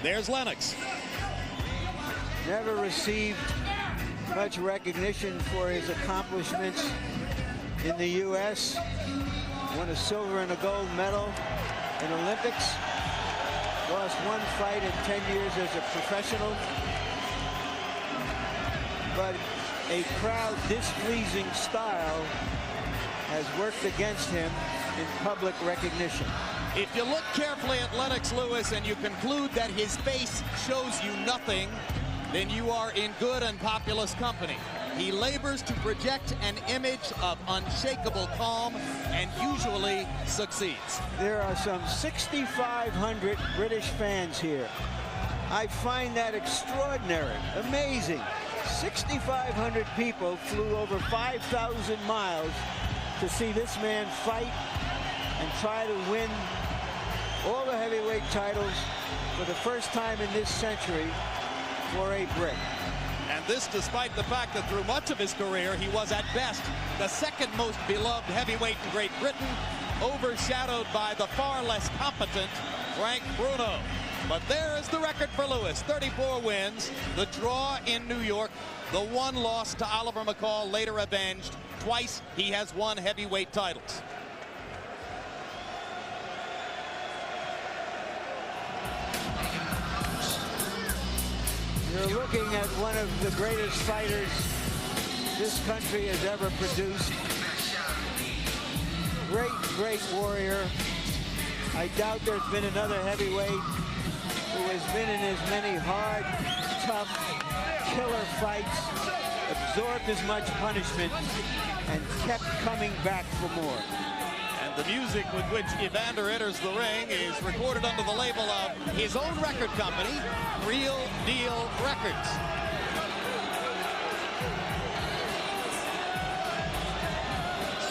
There's Lennox. Never received much recognition for his accomplishments in the U.S. Won a silver and a gold medal in Olympics. Lost one fight in 10 years as a professional. But a crowd displeasing style has worked against him in public recognition. If you look carefully at Lennox Lewis and you conclude that his face shows you nothing, then you are in good and populous company. He labors to project an image of unshakable calm and usually succeeds. There are some 6,500 British fans here. I find that extraordinary, amazing. 6,500 people flew over 5,000 miles to see this man fight and try to win all the heavyweight titles for the first time in this century for a Brit. And this despite the fact that through much of his career he was at best the second most beloved heavyweight in Great Britain, overshadowed by the far less competent Frank Bruno. But there is the record for Lewis, 34 wins, the draw in New York, the one loss to Oliver McCall, later avenged. Twice he has won heavyweight titles. You're looking at one of the greatest fighters this country has ever produced. Great warrior. I doubt there's been another heavyweight who has been in as many hard, tough, killer fights, absorbed as much punishment, and kept coming back for more. And the music with which Evander enters the ring is recorded under the label of his own record company, Real Deal Records.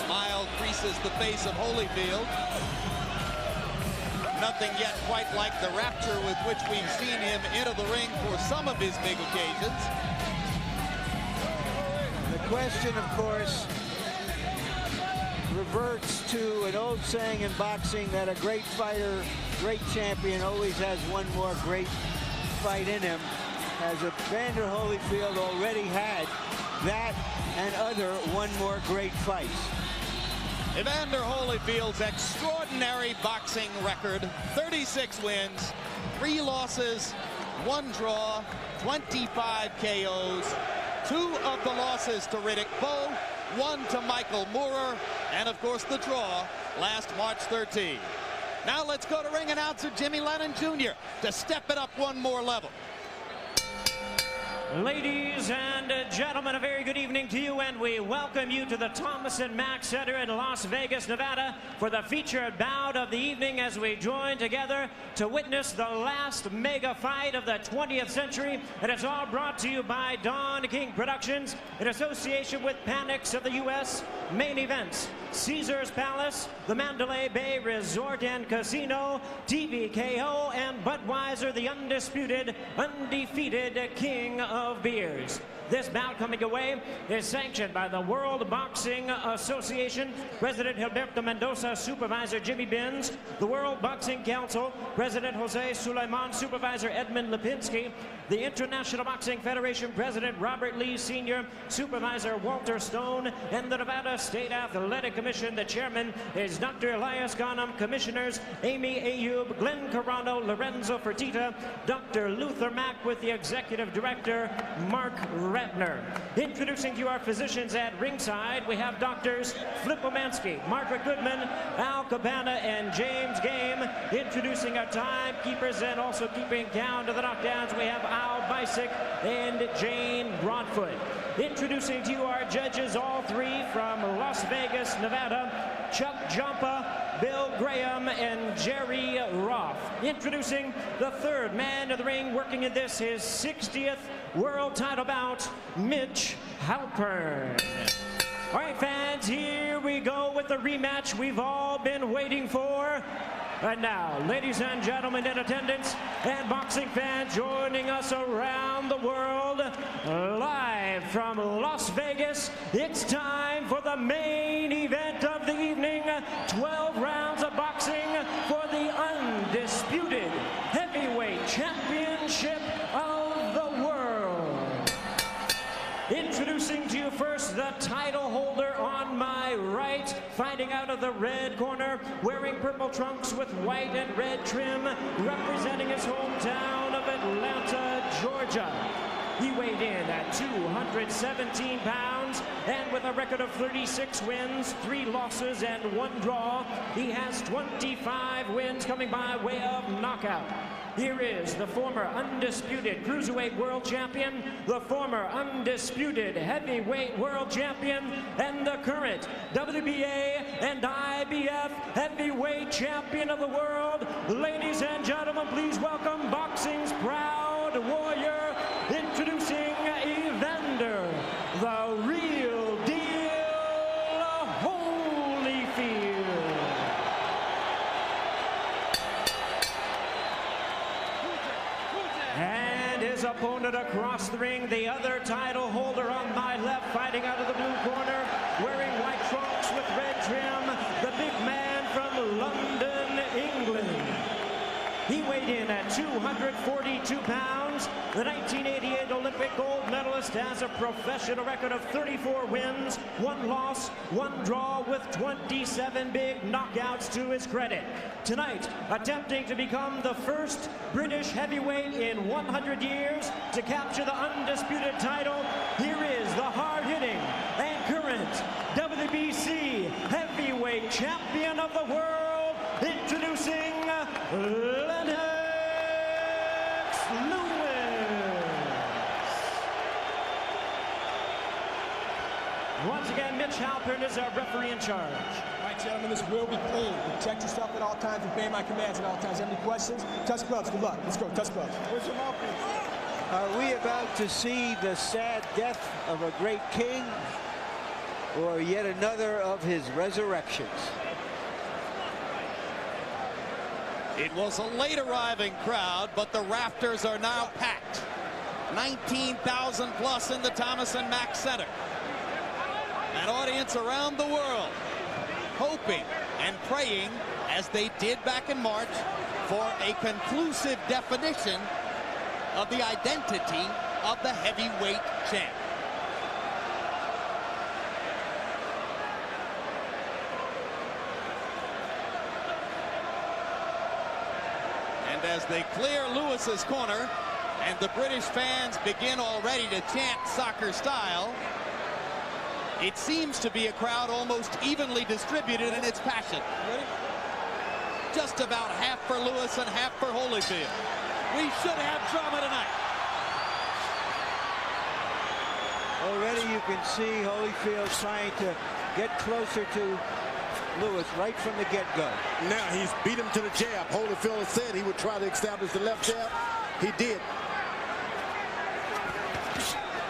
Smile creases the face of Holyfield. Nothing yet quite like the rapture with which we've seen him enter the ring for some of his big occasions. The question, of course, reverts to an old saying in boxing that a great fighter, great champion, always has one more great fight in him. Has Evander Holyfield already had that and other one more great fights? Evander Holyfield's extraordinary boxing record, 36 wins, 3 losses, 1 draw, 25 KOs, 2 of the losses to Riddick Bowe, 1 to Michael Moorer, and of course the draw last March 13. Now let's go to ring announcer Jimmy Lennon Jr. to step it up one more level. Ladies and gentlemen, a very good evening to you, and we welcome you to the Thomas & Mack Center in Las Vegas, Nevada, for the featured bout of the evening as we join together to witness the last mega fight of the 20th century. And it's all brought to you by Don King Productions in association with Panics of the U.S., Main Events, Caesars Palace, the Mandalay Bay Resort and Casino, TVKO, and Budweiser, the undisputed, undefeated king of beers. This bout coming away is sanctioned by the World Boxing Association, President Gilberto Mendoza, Supervisor Jimmy Benz, the World Boxing Council, President Jose Sulaiman, Supervisor Edmund Lipinski, the International Boxing Federation, President Robert Lee Sr., Supervisor Walter Stone, and the Nevada State Athletic Commission. The chairman is Dr. Elias Ghanem, commissioners Amy Ayub, Glenn Carano, Lorenzo Fertitta, Dr. Luther Mack with the executive director, Mark Ratner. Introducing to you our physicians at ringside, we have doctors Flip Omansky, Margaret Goodman, Al Cabana, and James Game. Introducing our timekeepers and also keeping count of the knockdowns, we have Al Bisick and Jane Broadfoot. Introducing to you our judges, all three from Las Vegas, Nevada, Chuck Jumpa, Bill Graham, and Jerry Roth. Introducing the third man of the ring, working in this, his 60th world title bout, Mitch Halpern. All right, fans, here we go with the rematch we've all been waiting for. And now, ladies and gentlemen in attendance and boxing fans joining us around the world, live from Las Vegas, it's time for the main event of the evening. 12 rounds of boxing for the undisputed heavyweight champion fighting out of the red corner, wearing purple trunks with white and red trim, representing his hometown of Atlanta, Georgia. He weighed in at 217 pounds, and with a record of 36 wins, 3 losses, and 1 draw, he has 25 wins coming by way of knockout. Here is the former undisputed cruiserweight world champion, the former undisputed heavyweight world champion, and the current WBA and IBF heavyweight champion of the world. Ladies and gentlemen, please welcome boxing's proud warrior, introducing Evander, the real deal, Holyfield. And his opponent across the ring, the other title holder on my left, fighting out of the blue corner, wearing white trunks with red trim, the big man from London, England. He weighed in at 242 pounds. The 1988 Olympic gold medalist has a professional record of 34 wins, 1 loss, 1 draw, with 27 big knockouts to his credit. Tonight, attempting to become the first British heavyweight in 100 years to capture the undisputed title, here is the hard-hitting and current WBC heavyweight champion of the world, introducing Lennox Lewis. Once again, Mitch Halpern is our referee in charge. All right, gentlemen, this will be clean. Protect yourself at all times, obey my commands at all times. Have any questions? Touch gloves. Good luck. Let's go. Touch gloves. Where's your mouthpiece? Are we about to see the sad death of a great king, or yet another of his resurrections? It was a late arriving crowd, but the rafters are now packed. 19,000 plus in the Thomas and Mack Center. An audience around the world hoping and praying, as they did back in March, for a conclusive definition of the identity of the heavyweight champ. And as they clear Lewis's corner and the British fans begin already to chant soccer style, it seems to be a crowd almost evenly distributed in its passion. Just about half for Lewis and half for Holyfield. We should have drama tonight. Already you can see Holyfield trying to get closer to Lewis right from the get-go. Now he's beat him to the jab. Holyfield said he would try to establish the left jab. He did.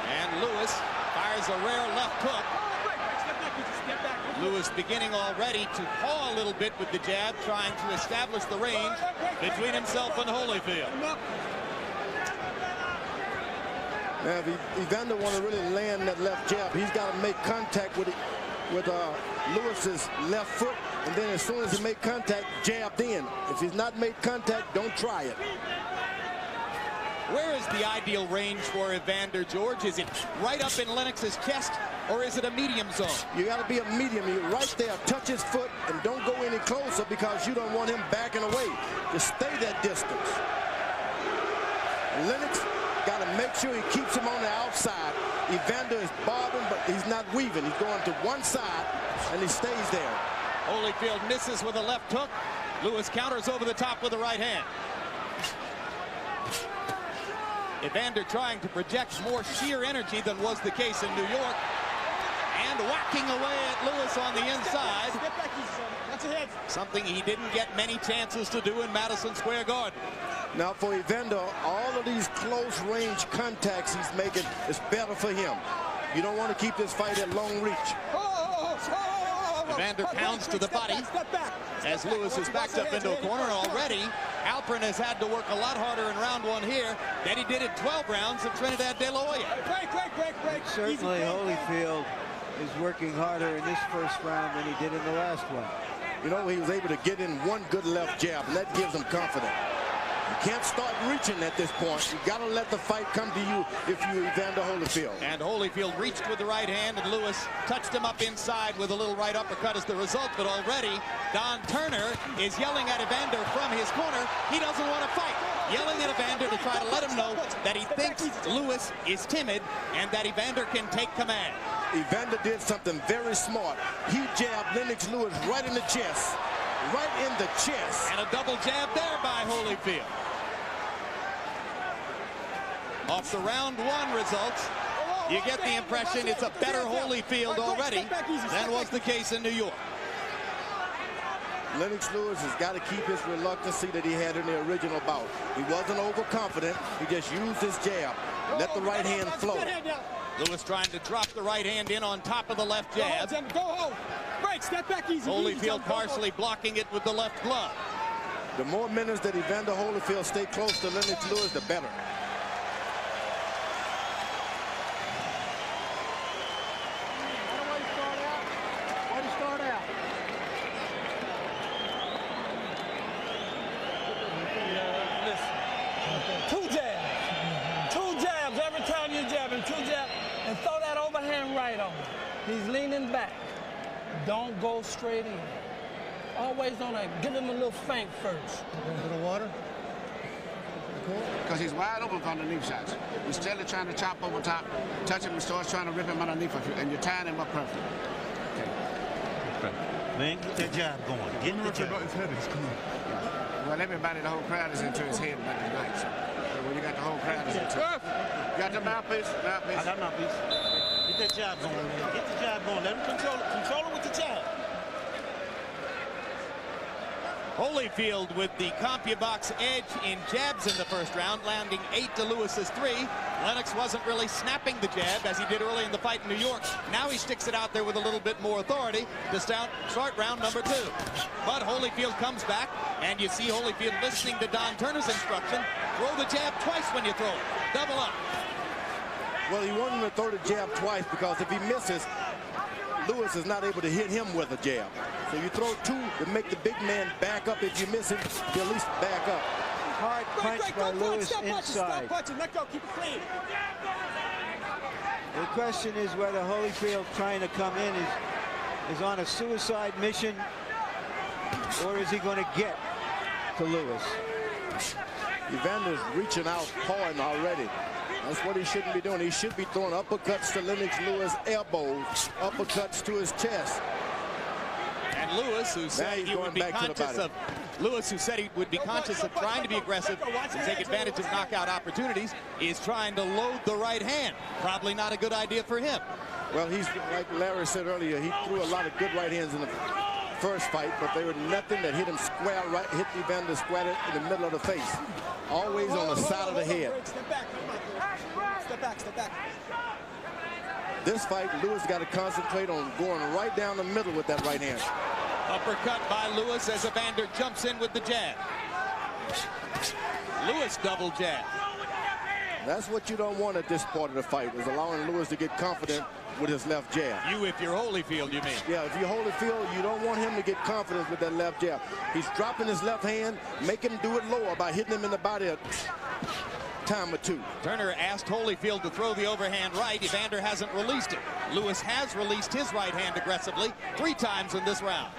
And Lewis fires a rare left hook. Lewis beginning already to paw a little bit with the jab, trying to establish the range between himself and Holyfield. Now, if Evander want to really land that left jab, he's got to make contact with Lewis's left foot, and then as soon as he make contact, jabbed in. If he's not made contact, don't try it. Where is the ideal range for Evander, George? Is it right up in Lennox's chest, or is it a medium zone? You got to be a medium. You're right there, touch his foot, and don't go any closer because you don't want him backing away. Just stay that distance. Lennox got to make sure he keeps him on the outside. Evander is bobbing, but he's not weaving. He's going to one side, and he stays there. Holyfield misses with a left hook. Lewis counters over the top with the right hand. Evander trying to project more sheer energy than was the case in New York. And whacking away at Lewis on the inside. Something he didn't get many chances to do in Madison Square Garden. Now for Evander, all of these close range contacts he's making is better for him. You don't want to keep this fight at long reach. Evander pounds to the body as Lewis is backed up into a corner. Already, Halpern has had to work a lot harder in round 1 here than he did in 12 rounds of Trinidad De La Hoya. Certainly Holyfield is working harder in this first round than he did in the last one. You know, he was able to get in one good left jab, and that gives him confidence. You can't start reaching at this point. You got to let the fight come to you if you're Evander Holyfield. And Holyfield reached with the right hand, and Lewis touched him up inside with a little right uppercut as the result. But already, Don Turner is yelling at Evander from his corner. He doesn't want to fight. Yelling at Evander to try to let him know that he thinks Lewis is timid and that Evander can take command. Evander did something very smart. He jabbed Lennox Lewis right in the chest. Right in the chest. And a double jab there by Holyfield. Off the round 1 results, you get the impression it's a better Holyfield already than was the case in New York. Lennox Lewis has got to keep his reluctancy that he had in the original bout. He wasn't overconfident. He just used his jab. Let the right hand flow. Lewis trying to drop the right hand in on top of the left jab. Go home. Break, step back easy. Holyfield partially blocking it with the left glove. The more minutes that Evander Holyfield stay close to Lennox Lewis, the better. And throw that overhand right on him. He's leaning back. Don't go straight in. Always on that. Give him a little feint first. A little water? Because he's wide open for underneath shots. Instead of trying to chop over top, touch him and starts trying to rip him underneath, and you're tying him up perfectly. Okay. Man, get that jab going. Get the jab. Well, everybody, the whole crowd is into his head about tonight. So when you got the whole crowd is into it. You got the mouthpiece? Mouthpiece. I got mouthpiece. Get that jab going, man. Get the jab going. Let him control it. Control it with the jab. Holyfield with the CompuBox edge in jabs in the first round, landing 8 to Lewis's 3. Lennox wasn't really snapping the jab as he did early in the fight in New York. Now he sticks it out there with a little bit more authority to start round number 2. But Holyfield comes back, and you see Holyfield listening to Don Turner's instruction. Throw the jab twice when you throw it. Double up. Well, he wanted him to throw the jab twice because if he misses, Lewis is not able to hit him with a jab. So you throw 2 to make the big man back up. If you miss him, you at least back up. Hard punch by Lewis inside. Stop punching. Let go. Keep it clean. The question is whether Holyfield trying to come in is on a suicide mission, or is he going to get to Lewis? Evander's reaching out hard already. That's what he shouldn't be doing. He should be throwing uppercuts to Lennox Lewis, elbows, uppercuts to his chest. And Lewis, who said he would be conscious of trying to be aggressive and take advantage of knockout opportunities, is trying to load the right hand. Probably not a good idea for him. Well, he's like Larry said earlier. He threw a lot of good right hands in the first fight, but they were nothing that hit him square right, hit Evander square in the middle of the face. Always on the side of the head. Step back. Step back. Step back. This fight, Lewis got to concentrate on going right down the middle with that right hand. Uppercut by Lewis as Evander jumps in with the jab. Lewis double jab. That's what you don't want at this part of the fight, is allowing Lewis to get confident with his left jab. You, if you're Holyfield, you mean? Yeah, if you're Holyfield, you don't want him to get confidence with that left jab. He's dropping his left hand, make him do it lower by hitting him in the body a time or 2. Turner asked Holyfield to throw the overhand right. Evander hasn't released it. Lewis has released his right hand aggressively 3 times in this round.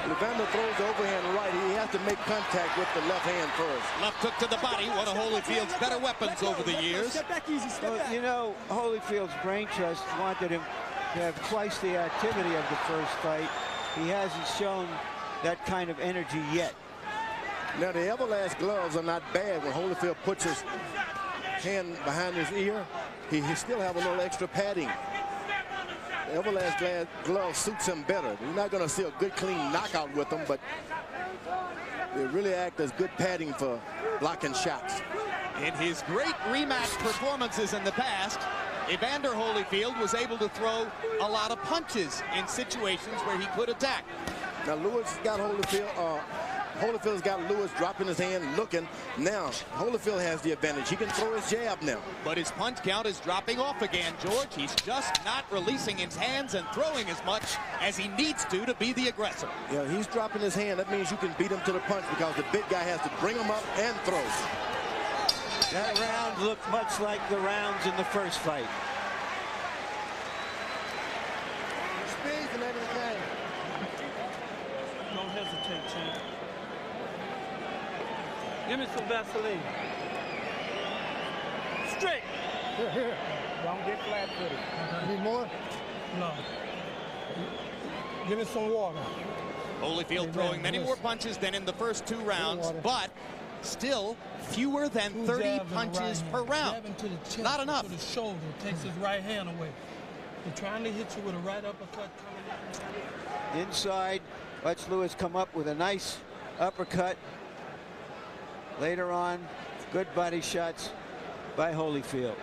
When Evander throws the overhand right, he has to make contact with the left hand first. Left hook to the body, one of Holyfield's better weapons over the years. Step back easy. Step back. You know, Holyfield's brain trust wanted him to have twice the activity of the first fight. He hasn't shown that kind of energy yet. Now, the Everlast gloves are not bad. When Holyfield puts his hand behind his ear, he still have a little extra padding. The Everlast glove suits him better. You're not going to see a good, clean knockout with them, but they really act as good padding for blocking shots. In his great rematch performances in the past, Evander Holyfield was able to throw a lot of punches in situations where he could attack. Now, Lewis got Holyfield, Holyfield's got Lewis dropping his hand, looking. Now, Holyfield has the advantage. He can throw his jab now. But his punch count is dropping off again, George. He's just not releasing his hands and throwing as much as he needs to be the aggressor. Yeah, he's dropping his hand. That means you can beat him to the punch because the big guy has to bring him up and throw. That round looked much like the rounds in the first fight. Speed and everything. Don't hesitate, champ. Give me some Vaseline. Straight. Here. Don't get flat-footed. Need more? No. Give me some water. Holyfield throwing many more punches than in the first 2 rounds, but still fewer than 30 punches per round. To the chest, not enough. To the shoulder, takes his right hand away. They're trying to hit you with a right uppercut coming in. Inside, watch Lewis come up with a nice uppercut. Later on, good body shots by Holyfield.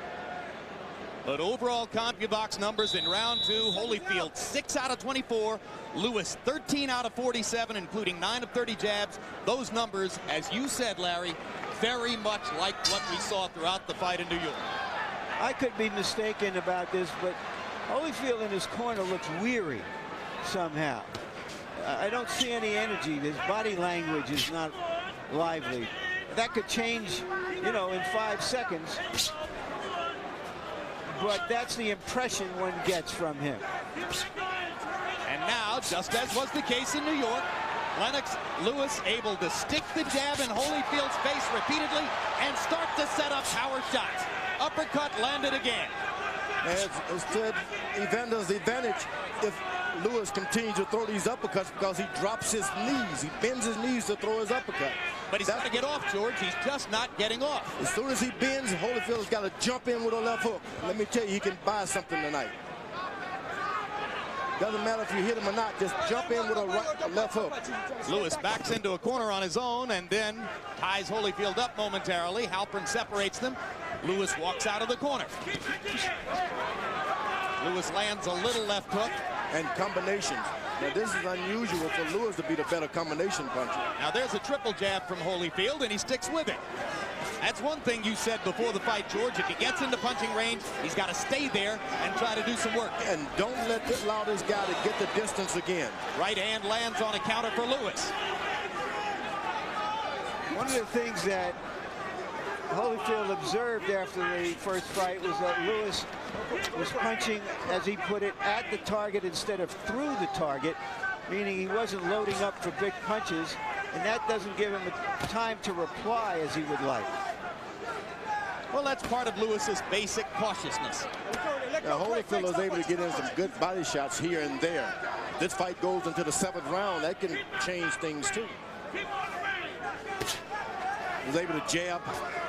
But overall CompuBox numbers in round 2, Holyfield 6 out of 24, Lewis 13 out of 47, including 9 of 30 jabs. Those numbers, as you said, Larry, very much like what we saw throughout the fight in New York. I could be mistaken about this, but Holyfield in his corner looks weary somehow. I don't see any energy. His body language is not lively. That could change, you know, in 5 seconds. But that's the impression one gets from him. And now, just as was the case in New York, Lennox Lewis able to stick the jab in Holyfield's face repeatedly and start to set up power shots. Uppercut landed again. As said, Evander's advantage if Lewis continues to throw these uppercuts because he drops his knees. He bends his knees to throw his uppercut. But he's got to get off, George. He's just not getting off. As soon as he bends, Holyfield's got to jump in with a left hook. Let me tell you, he can buy something tonight. Doesn't matter if you hit him or not, just jump in with a left hook. Lewis backs into a corner on his own and then ties Holyfield up momentarily. Halpern separates them. Lewis walks out of the corner. Lewis lands a little left hook. And combinations. Now this is unusual for Lewis to be the better combination puncher. Now there's a triple jab from Holyfield and he sticks with it. That's one thing you said before the fight, George. If he gets into punching range, he's got to stay there and try to do some work. And don't allow this guy to get the distance again. Right hand lands on a counter for Lewis. One of the things that Holyfield observed after the first fight was that Lewis was punching, as he put it, at the target instead of through the target, meaning he wasn't loading up for big punches, and that doesn't give him time to reply as he would like. Well, that's part of Lewis's basic cautiousness. Now, Holyfield was able to get in some good body shots here and there. This fight goes into the 7th round. That can change things, too. Was able to jab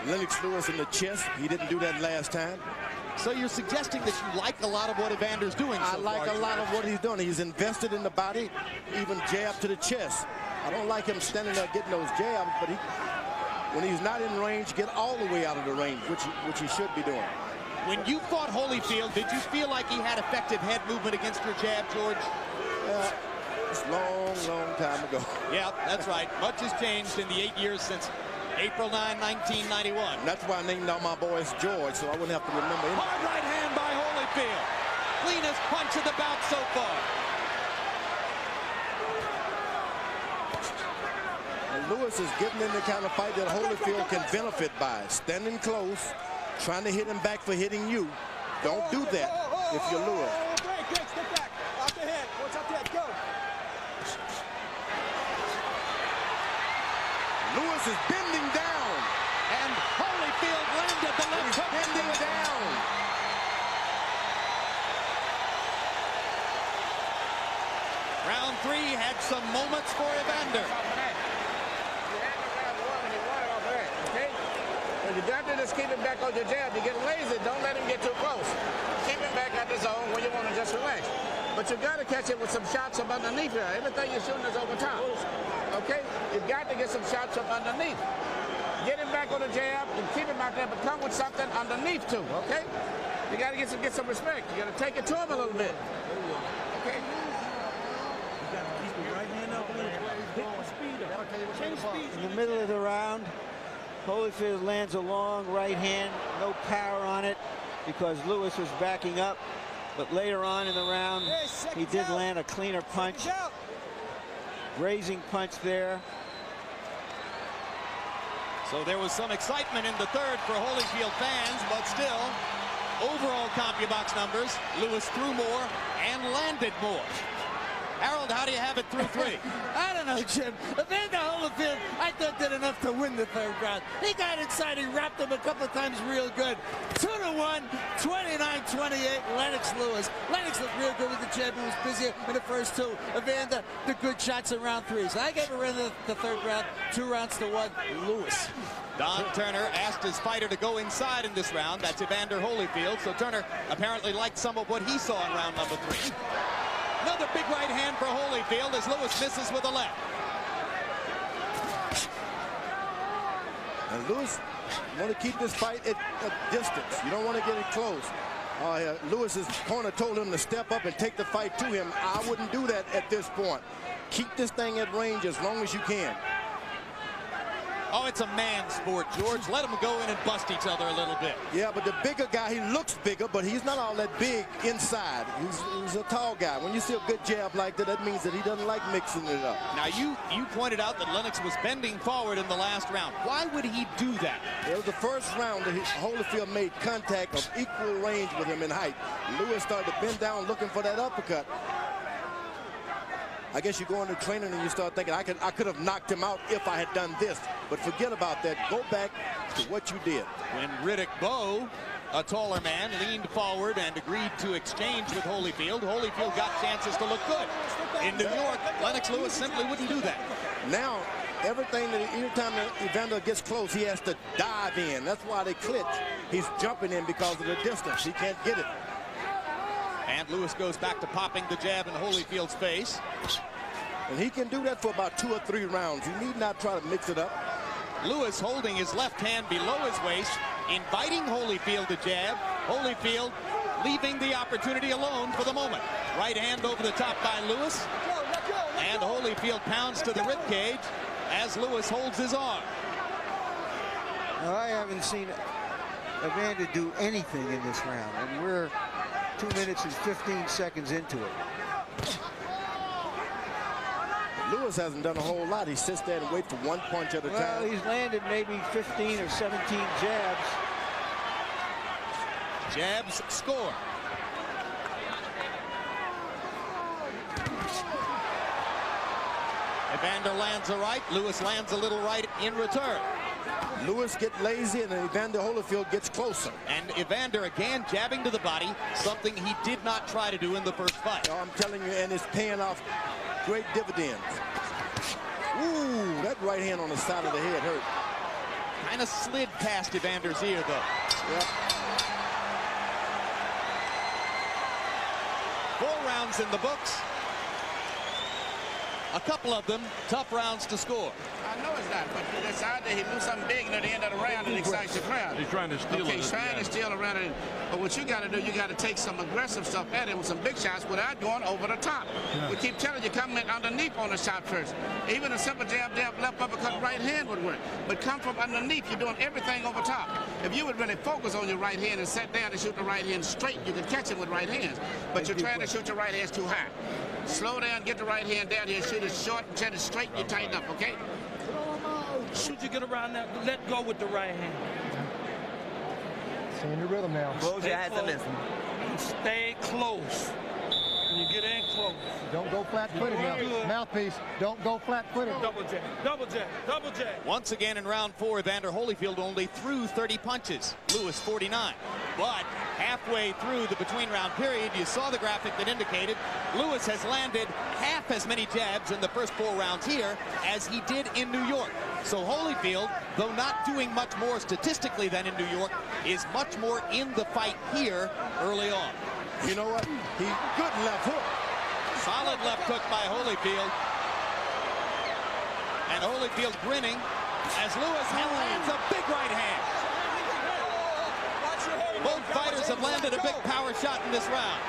Lennox Lewis in the chest. He didn't do that last time. So you're suggesting that you like a lot of what Evander's doing so I like far, a lot of what he's doing. He's invested in the body, even jab to the chest. I don't like him standing there getting those jabs, but when he's not in range, get all the way out of the range, which he should be doing. When you fought Holyfield, did you feel like he had effective head movement against your jab, George? It's a long, long time ago. Yeah, that's right. Much has changed in the 8 years since April 9, 1991. And that's why I named all my boys George, so I wouldn't have to remember him. Hard right hand by Holyfield. Cleanest punch of the bout so far. And Lewis is getting in the kind of fight that Holyfield can benefit by. Standing close, trying to hit him back for hitting you. Don't do that if you're Lewis. Step back. Off the head. What's up there? Go. Lewis is bending down. And Holyfield landed the left hook. Bending down. Round 3 had some moments for Evander. You got to just keep him back on your jab. You get lazy, don't let him get too close. Keep him back at the zone where you want to just relax. But you got to catch it with some shots from underneath here. Everything you're shooting is over top. Okay? You got to get some shots from underneath. Get him back on the jab and keep him out there, but come with something underneath too. Okay? You got to get some respect. You got to take it to him a little bit. Okay? Keep your right hand up a little bit. Hit the speed up. Change middle of the round, Holyfield lands a long right hand, no power on it because Lewis was backing up. But later on in the round, he did land a cleaner punch. Grazing punch there. So there was some excitement in the third for Holyfield fans, but still, overall CompuBox numbers, Lewis threw more and landed more. Harold, how do you have it through three? I don't know, Jim. Evander Holyfield, I thought did enough to win the third round. He got inside, he wrapped him a couple of times real good. 2-1, 29-28, Lennox Lewis. Lennox looked real good with the jab. He was busier in the first two. Evander, the good shots in round three. So I gave Evander the third round, 2-1, Lewis. Don Turner asked his fighter to go inside in this round. That's Evander Holyfield. So Turner apparently liked some of what he saw in round number three. Another big right hand for Holyfield as Lewis misses with a left. And Lewis, you want to keep this fight at a distance. You don't want to get it close. Lewis's corner told him to step up and take the fight to him. I wouldn't do that at this point. Keep this thing at range as long as you can. Oh, it's a man's sport, George. Let them go in and bust each other a little bit. Yeah, but the bigger guy, he looks bigger, but he's not all that big inside. He's a tall guy. When you see a good jab like that, that means that he doesn't like mixing it up. Now, you pointed out that Lennox was bending forward in the last round. Why would he do that? It was the first round that Holyfield made contact of equal range with him in height. Lewis started to bend down looking for that uppercut. I guess you go into training and you start thinking, I could have knocked him out if I had done this. But forget about that. Go back to what you did. When Riddick Bowe, a taller man, leaned forward and agreed to exchange with Holyfield, Holyfield got chances to look good. In New York, Lennox Lewis simply wouldn't do that. Now, every time that Evander gets close, he has to dive in. That's why they clinch. He's jumping in because of the distance. He can't get it. And Lewis goes back to popping the jab in Holyfield's face. And he can do that for about 2 or 3 rounds. You need not try to mix it up. Lewis holding his left hand below his waist, inviting Holyfield to jab. Holyfield leaving the opportunity alone for the moment. Right hand over the top by Lewis. And Holyfield pounds to the ribcage as Lewis holds his arm. Now, I haven't seen Evander do anything in this round, and we're 2 minutes and 15 seconds into it. Lewis hasn't done a whole lot. He sits there and waits for one punch at a time. Well, he's landed maybe 15 or 17 jabs. Jabs score. Evander lands a right. Lewis lands a little right in return. Lewis gets lazy and Evander Holyfield gets closer. And Evander again jabbing to the body, something he did not try to do in the first fight. Oh, I'm telling you, and it's paying off great dividends. Ooh, that right hand on the side of the head hurt. Kind of slid past Evander's ear, though. Yep. 4 rounds in the books. A couple of them tough rounds to score. I know it's not, but it's out there. He do something big near the end of the round and excites the crowd. He's trying to steal it. Okay, he's trying to steal around it. But what you got to do, you got to take some aggressive stuff at him with some big shots without going over the top. Yeah. We keep telling you, come in underneath on the shot first. Even a simple jab, left uppercut, right hand would work. But come from underneath, you're doing everything over top. If you would really focus on your right hand and sit down and shoot the right hand straight, you can catch him with right hands. But you're trying to shoot your right hands too high. Slow down, get the right hand down here, shoot it short, set it straight, you tighten up, okay? Should you get around that, let go with the right hand. Stay in your rhythm now. Close your eyes and listen. Stay close. When you get in close. Don't go flat-footed now. Mouthpiece, don't go flat-footed. Double jab, double jab, double jab. Once again in round 4, Evander Holyfield only threw 30 punches. Lewis 49. But halfway through the between-round period, you saw the graphic that indicated Lewis has landed half as many jabs in the first 4 rounds here as he did in New York. So Holyfield, though not doing much more statistically than in New York, is much more in the fight here early on. You know what? Good left hook. Solid left hook by Holyfield. And Holyfield grinning as Lewis lands a big right hand. Both fighters have landed a big power shot in this round.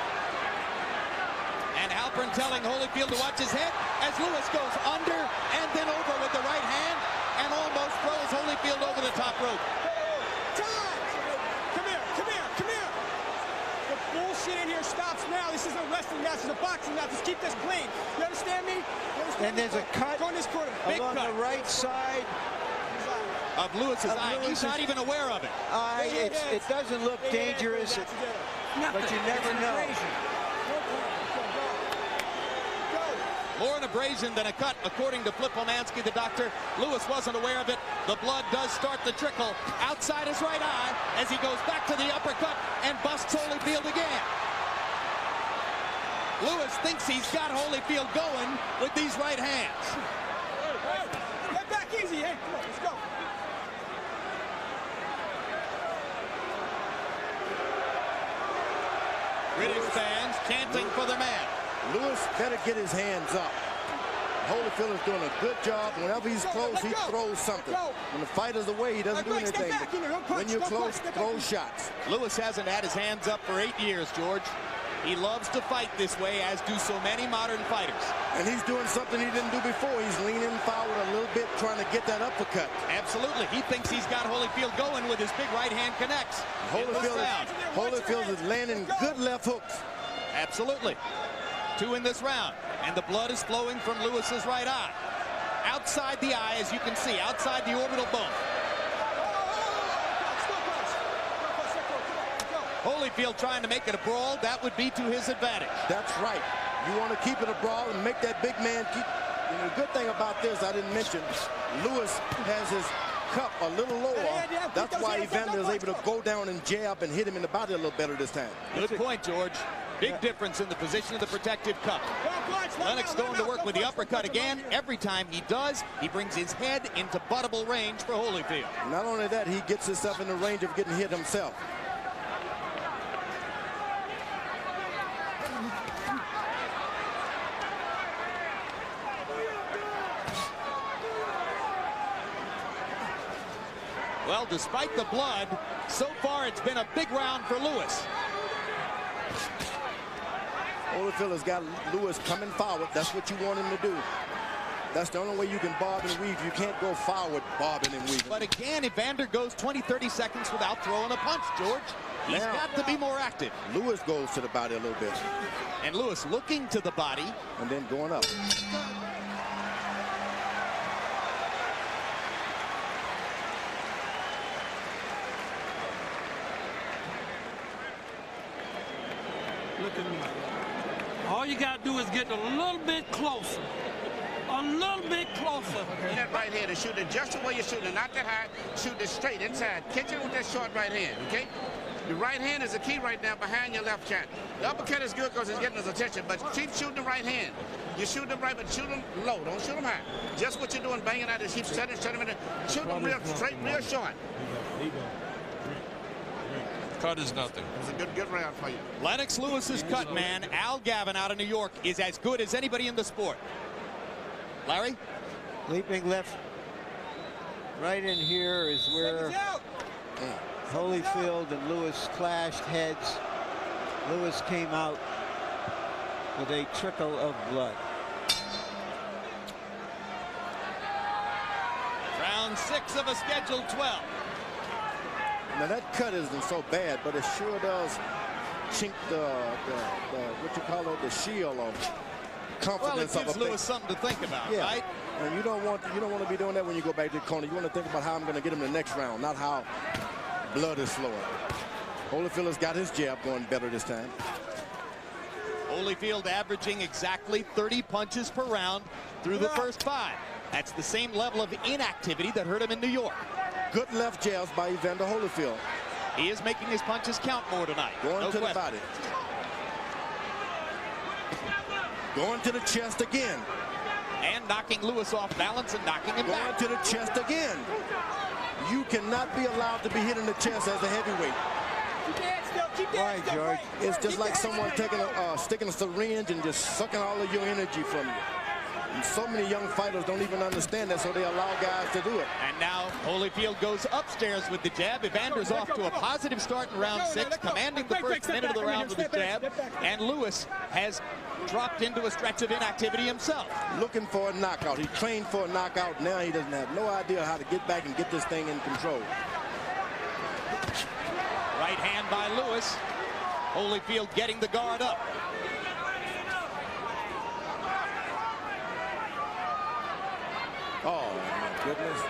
And Halpern telling Holyfield to watch his head as Lewis goes under and then over with the right hand. and almost throws Holyfield over the top rope. Come here, come here, come here. The bullshit in here stops now. This isn't a wrestling match, it's a boxing match. Just keep this clean. You understand me? And there's a cut Go in this corner. along the right side Of Lewis's eye. He's not even aware of it. It doesn't look dangerous, but you never know. More an abrasion than a cut, according to Flipomansky, the doctor. Lewis wasn't aware of it. The blood does start to trickle outside his right eye as he goes back to the uppercut and busts Holyfield again. Lewis thinks he's got Holyfield going with these right hands. Get back easy, hey, come on, let's go. British fans chanting for their man. Lewis better get his hands up. Holyfield is doing a good job. Whenever he's close, he throws something. When the fighter's away, he doesn't do anything. When you're close, throw shots. Lewis hasn't had his hands up for 8 years, George. He loves to fight this way, as do so many modern fighters. And he's doing something he didn't do before. He's leaning forward a little bit, trying to get that uppercut. Absolutely. He thinks he's got Holyfield going with his big right hand connects. Holyfield is landing good left hooks. Absolutely. 2 in this round. And the blood is flowing from Lewis's right eye. Outside the eye, as you can see, outside the orbital bone. Holyfield trying to make it a brawl. That would be to his advantage. That's right. You want to keep it a brawl and make that big man keep. You know, the good thing about this, I didn't mention, Lewis has his cup a little lower. That's why Evander is able to go down and jab and hit him in the body a little better this time. Good point, George. Big difference in the position of the protective cup. Lennox going to work with the uppercut again. Every time he does, he brings his head into buttable range for Holyfield. Not only that, he gets himself in the range of getting hit himself. Well, despite the blood, so far it's been a big round for Lewis. Holyfield has got Lewis coming forward. That's what you want him to do. That's the only way you can bob and weave. You can't go forward bobbing and weaving. But again, Evander goes 20-30 seconds without throwing a punch, George. He's got to be more active. Lewis goes to the body a little bit. And Lewis looking to the body. And then going up. Look at me. All you got to do is get a little bit closer. A little bit closer. That right hand, to shoot it just the way you're shooting it, not that high. Shoot it straight inside. Catch it with that short right hand, okay? The right hand is the key right now behind your left shot. The uppercut is good because it's getting his attention, but keep shooting the right hand. You shoot them right, but shoot them low. Don't shoot them high. Just what you're doing, banging out is keep setting them in there. Shoot them real straight, real short. Cut is nothing. It's a good round for you. Lennox Lewis's cut man, Al Gavin out of New York, is as good as anybody in the sport. Larry? Leaping left. Right in here is where Holyfield and Lewis clashed heads. Lewis came out with a trickle of blood. Round 6 of a scheduled 12. Now that cut isn't so bad, but it sure does chink the what you call it, the shield of confidence. Well, it gives Lewis something to think about, right? And you don't want to be doing that when you go back to the corner. You want to think about how I'm going to get him the next round, not how blood is flowing. Holyfield has got his jab going better this time. Holyfield averaging exactly 30 punches per round through the first 5. That's the same level of inactivity that hurt him in New York. Good left jabs by Evander Holyfield. He is making his punches count more tonight. Going to the body. Going to the chest again. And knocking Lewis off balance and knocking him back. Going to the chest again. You cannot be allowed to be hit in the chest as a heavyweight. Why, George? It's just like someone taking sticking a syringe and just sucking all of your energy from you. And so many young fighters don't even understand that, so they allow guys to do it. And now Holyfield goes upstairs with the jab. Evander's off to a positive start in round 6, commanding the first minute of the round with his jab. And Lewis has dropped into a stretch of inactivity himself. Looking for a knockout. He trained for a knockout. Now he doesn't have no idea how to get back and get this thing in control. Right hand by Lewis. Holyfield getting the guard up. Oh, my goodness.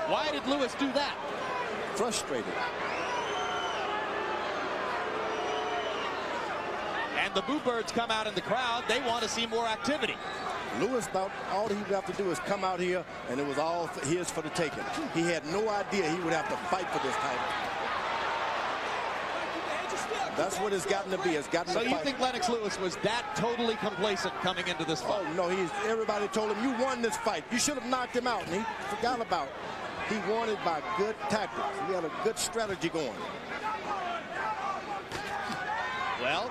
Why did Lewis do that? Frustrated. And the Boo Birds come out in the crowd. They want to see more activity. Lewis thought all he would have to do is come out here, and it was all his for the taking. He had no idea he would have to fight for this title. That's what it's gotten to be. It's gotten so to you fight. think Lennox Lewis was that totally complacent coming into this fight? Oh, no. Everybody told him, you won this fight. You should have knocked him out, and he forgot about it. He won it by good tactics. He had a good strategy going. Well,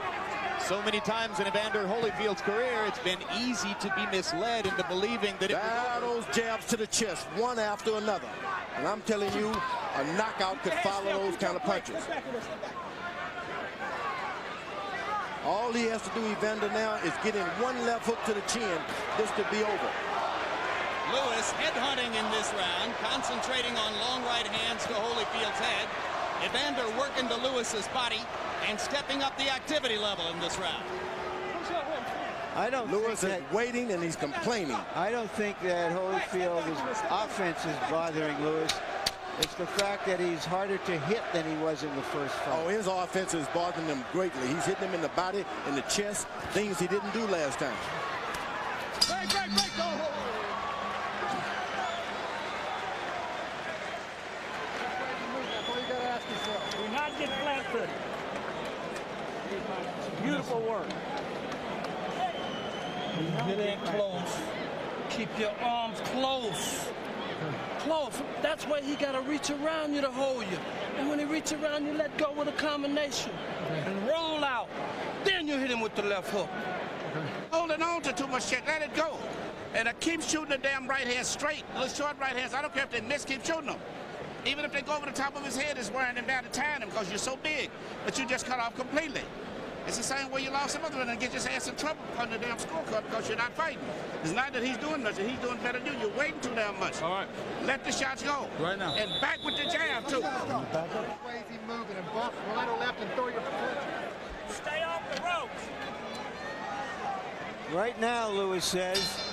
so many times in Evander Holyfield's career, it's been easy to be misled into believing that those jabs to the chest, one after another. And I'm telling you, a knockout could follow those kind of punches. All he has to do, Evander, now is get in one left hook to the chin. This could be over. Lewis headhunting in this round, concentrating on long right hands to Holyfield's head. Evander working to Lewis's body and stepping up the activity level in this round. I don't Lewis think is waiting and he's complaining. I don't think that Holyfield's offense is bothering Lewis. It's the fact that he's harder to hit than he was in the first fight. Oh, his offense is bothering him greatly. He's hitting him in the body, in the chest, things he didn't do last time. Break, go. Do not get flat-footed. Beautiful work. Get in close. Keep your arms close. Close. That's why he got to reach around you to hold you. And when he reach around you, let go with a combination. And roll out. Then you hit him with the left hook. Holding on to too much shit. Let it go. And keep shooting the damn right hand straight. Those short right hands, I don't care if they miss, keep shooting them. Even if they go over the top of his head, it's wearing him down to tying him because you're so big that you just cut off completely. It's the same way you lost some other one and get your ass in trouble on the damn scorecard because you're not fighting. It's not that he's doing nothing. He's doing better than you. You're waiting too damn much. All right. Let the shots go. Right now. And back with the jab, too. Crazy moving and bump right or left and throw your foot. Stay off the ropes. Right now, Lewis says,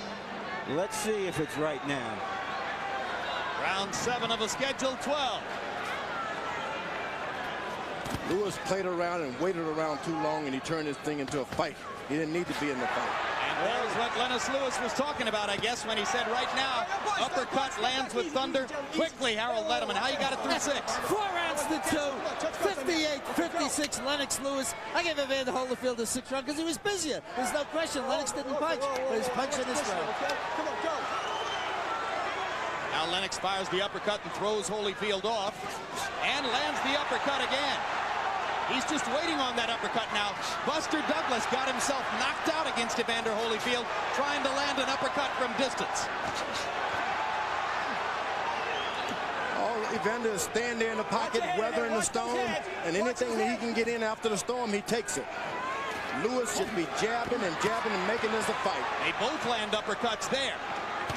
let's see if it's right now. Round 7 of a scheduled 12. Lewis played around and waited around too long, and he turned this thing into a fight. He didn't need to be in the fight. And there's what Lennox Lewis was talking about, I guess, when he said right now, uppercut lands with thunder. Quickly, Harold Letterman, how you got it through 6? 4 rounds to 2, 58-56, Lennox Lewis. I gave Evander Holyfield a 6th round because he was busier. There's no question, Lennox didn't punch, but he's punching this round. Now Lennox fires the uppercut and throws Holyfield off and lands the uppercut again. He's just waiting on that uppercut now. Buster Douglas got himself knocked out against Evander Holyfield, trying to land an uppercut from distance. Evander is standing there in the pocket, weathering the storm, and anything that he can get in after the storm, he takes it. Lewis should be jabbing and making this a fight. They both land uppercuts there.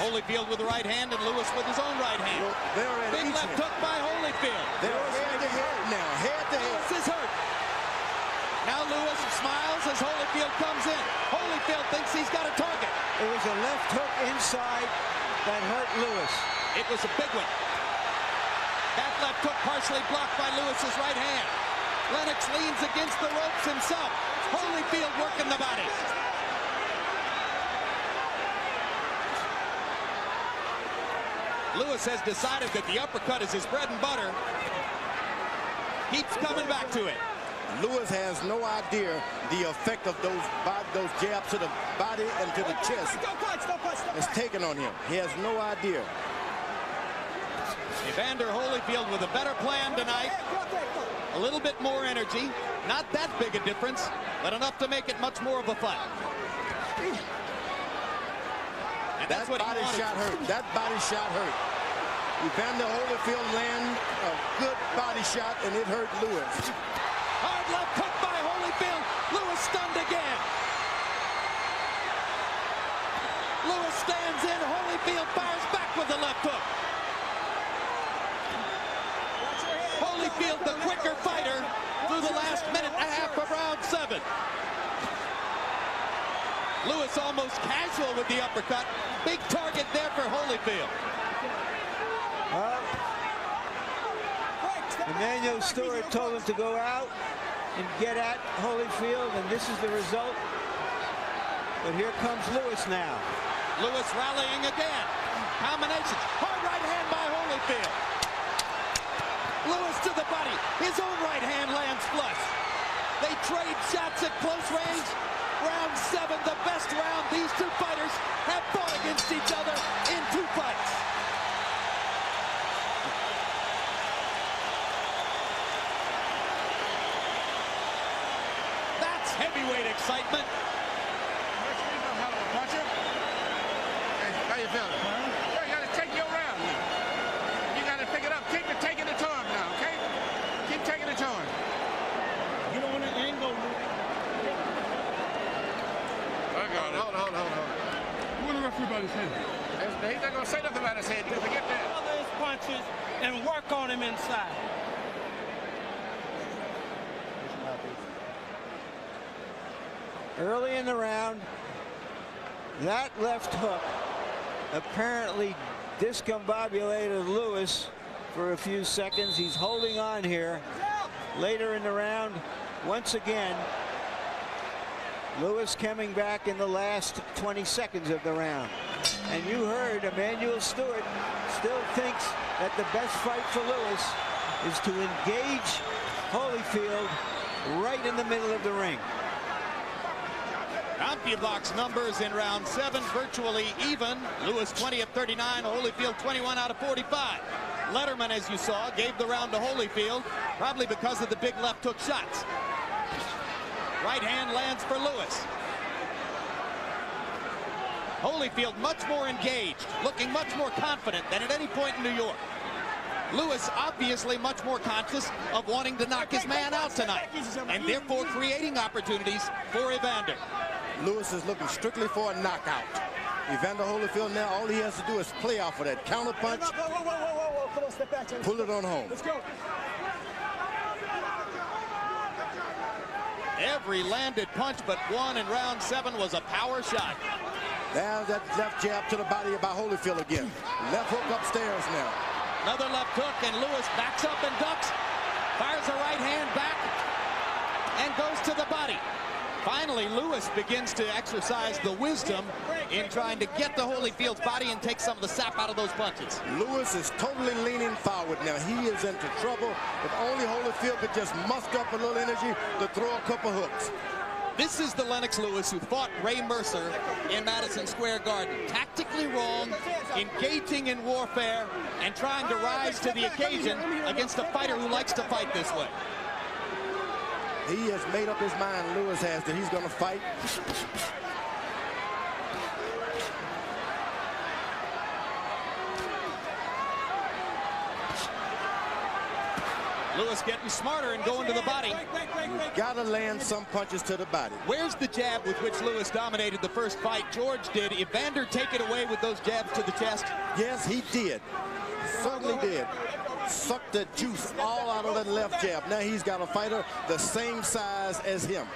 Holyfield with the right hand and Lewis with his own right hand. Well, big left hook by Holyfield. They're head to head now, head to head. Lewis is hurt. Now Lewis smiles as Holyfield comes in. Holyfield thinks he's got a target. It was a left hook inside that hurt Lewis. It was a big one. That left hook partially blocked by Lewis's right hand. Lennox leans against the ropes himself. Holyfield working the body. Lewis has decided that the uppercut is his bread and butter. Keeps coming back to it. Lewis has no idea the effect of those jabs to the body and to the chest. It's taken on him. He has no idea. Evander Holyfield with a better plan tonight. A little bit more energy. Not that big a difference, but enough to make it much more of a fight. And that's what body shot hurt. That body shot hurt. Evander Holyfield landed a good body shot, and it hurt Lewis. Hard left hook by Holyfield. Lewis stunned again. Lewis stands in. Holyfield fires back with the left hook. Holyfield, the quicker fighter, through the last minute and a half of round 7. Lewis almost casual with the uppercut. Big target there for Holyfield. Emmanuel Stewart told him to go out and get at Holyfield, and this is the result. But here comes Lewis now. Lewis rallying again. Combinations. Hard right hand by Holyfield. Lewis to the body. His own right hand lands flush. They trade shots at close range. Round 7, the best round. These two fighters have fought against each other in 2 fights. That's heavyweight excitement. How you feeling? You got to take your round now. You got to pick it up. Keep it taking it to him now, okay? Keep taking it to him. You don't want to angle. I got it. Hold on. What the referee about his head? He's not going to say nothing about his head. Forget that. Follow his punches and work on him inside. Early in the round, that left hook apparently discombobulated Lewis for a few seconds. He's holding on here. Later in the round, once again, Lewis coming back in the last 20 seconds of the round. And you heard Emmanuel Stewart still thinks that the best fight for Lewis is to engage Holyfield right in the middle of the ring. CompuBox numbers in round 7 virtually even. Lewis 20 of 39, Holyfield 21 out of 45. Letterman, as you saw, gave the round to Holyfield, probably because of the big left hook shots. Right hand lands for Lewis. Holyfield much more engaged, looking much more confident than at any point in New York. Lewis obviously much more conscious of wanting to knock his man out tonight, and therefore creating opportunities for Evander. Lewis is looking strictly for a knockout. Evander Holyfield now, all he has to do is play off of that counter punch. Whoa. Come on, step back. Pull it on home. Let's go. Every landed punch but one in round 7 was a power shot. There's that left jab to the body by Holyfield again. Left hook upstairs now. Another left hook, and Lewis backs up and ducks. Fires a right hand back and goes to the body. Finally, Lewis begins to exercise the wisdom in trying to get to Holyfield's body and take some of the sap out of those punches. Lewis is totally leaning forward now. He is into trouble. If only Holyfield could just muster up a little energy to throw a couple hooks. This is the Lennox Lewis who fought Ray Mercer in Madison Square Garden. Tactically wrong, engaging in warfare, and trying to rise to the occasion against a fighter who likes to fight this way. He has made up his mind, Lewis has, that he's going to fight. Lewis getting smarter and going to the body. You've got to land some punches to the body. Where's the jab with which Lewis dominated the first fight? George did. Evander take it away with those jabs to the chest? Yes, he did. Certainly did. Sucked the juice all out of that left jab. Now he's got a fighter the same size as him.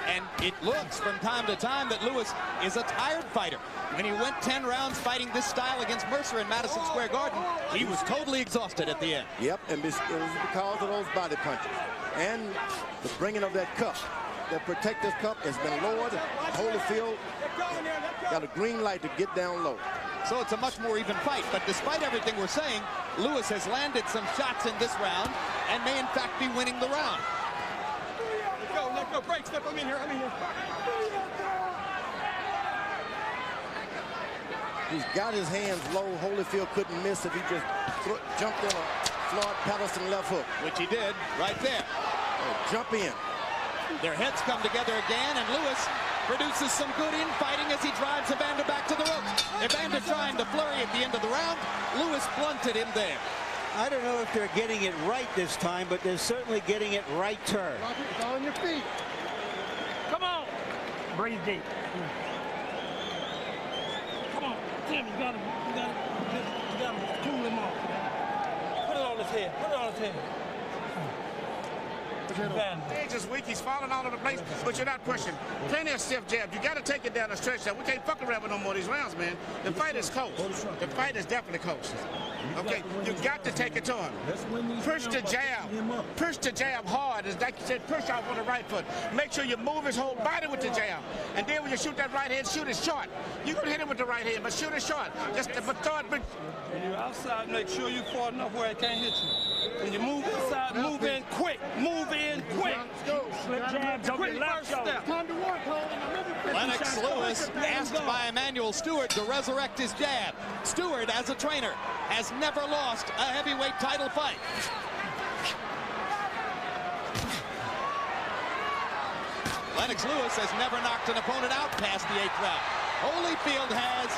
And it looks from time to time that Lewis is a tired fighter. When he went 10 rounds fighting this style against Mercer in Madison Square Garden, he was totally exhausted at the end. Yep, and it was because of those body punches. And the bringing of that cup. That protective cup has been lowered. Holyfield got a green light to get down low. So it's a much more even fight. But despite everything we're saying, Lewis has landed some shots in this round and may in fact be winning the round. Let go, break, step, I'm in here. He's got his hands low. Holyfield couldn't miss if he just jumped in a Floyd Patterson left hook. Which he did right there. Jump in. Their heads come together again, and Lewis produces some good infighting as he drives Evander back to the ropes. Evander trying to flurry at the end of the round. Lewis blunted him there. I don't know if they're getting it right this time, but they're certainly getting it right turn. On your feet. Come on. Breathe deep. Tim, you gotta cool him off, man. Put it on his head. Put it on his head. He's just weak. He's falling all over the place, but you're not pushing. Plenty of stiff jabs. You got to take it down the stretch. Now we can't fuck around with no more of these rounds, man. The fight is close. The fight is definitely close. Okay, you got to take it to him. Push the jab. Push the jab hard. It's like you said, push off on the right foot. Make sure you move his whole body with the jab. And then when you shoot that right hand, shoot it short. You're going to hit it with the right hand, but shoot it short. Just but throw it. When you're outside, make sure you're far enough where it can't hit you. When you move inside, move in quick. Move in quick. Slip jabs on your left shoulder. Lennox Lewis asked by Emmanuel Stewart to resurrect his jab. Stewart, as a trainer, has never lost a heavyweight title fight. Lennox Lewis has never knocked an opponent out past the 8th round. Holyfield has,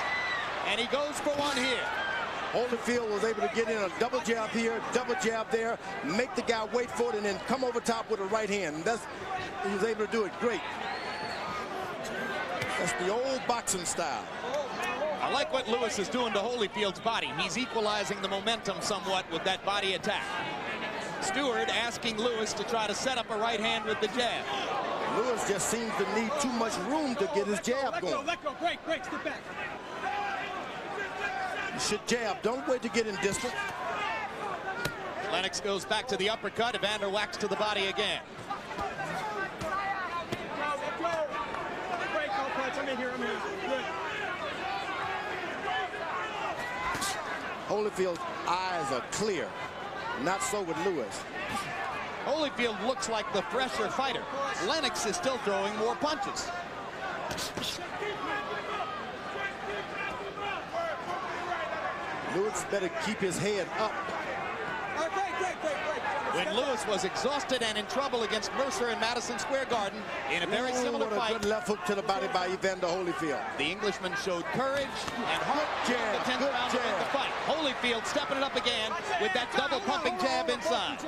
and he goes for one here. Holyfield was able to get in a double jab here, double jab there, make the guy wait for it, and then come over top with a right hand. And he was able to do it great. That's the old boxing style. I like what Lewis is doing to Holyfield's body. He's equalizing the momentum somewhat with that body attack. Stewart asking Lewis to try to set up a right hand with the jab. Lewis just seems to need too much room to get his jab going. Let go, break, step back. You should jab. Don't wait to get in distance. Lennox goes back to the uppercut. Evander whacks to the body again. Break, no punch. I'm in here. Good. Holyfield's eyes are clear. Not so with Lewis. Holyfield looks like the fresher fighter. Lennox is still throwing more punches. Lewis better keep his head up. When Lewis was exhausted and in trouble against Mercer in Madison Square Garden in a very similar what a fight. Good left hook to the body by Evander Holyfield. The Englishman showed courage and heart in the 10th round to win the fight. Holyfield stepping it up again with that double pumping jab inside.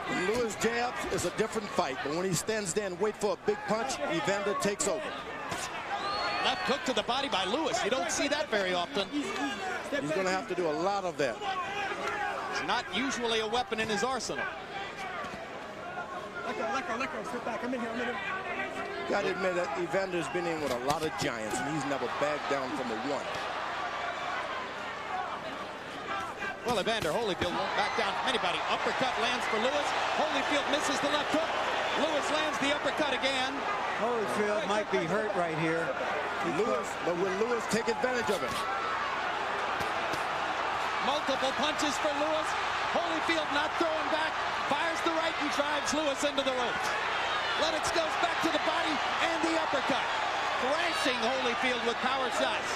When Lewis jabs, it's a different fight, but when he stands there and wait for a big punch, Evander takes over. Left hook to the body by Lewis. You don't see that very often. He's going to have to do a lot of that. It's not usually a weapon in his arsenal. Let go, step back. I'm in here. Got to admit that Evander's been in with a lot of giants, and he's never backed down from a one. Well, Evander Holyfield won't back down from anybody. Uppercut lands for Lewis. Holyfield misses the left hook. Lewis lands the uppercut again. Holyfield might be hurt right here. But will Lewis take advantage of it? Multiple punches for Lewis. Holyfield not throwing back. Fires the right and drives Lewis into the ropes. Lennox goes back to the body and the uppercut. Thrashing Holyfield with power shots.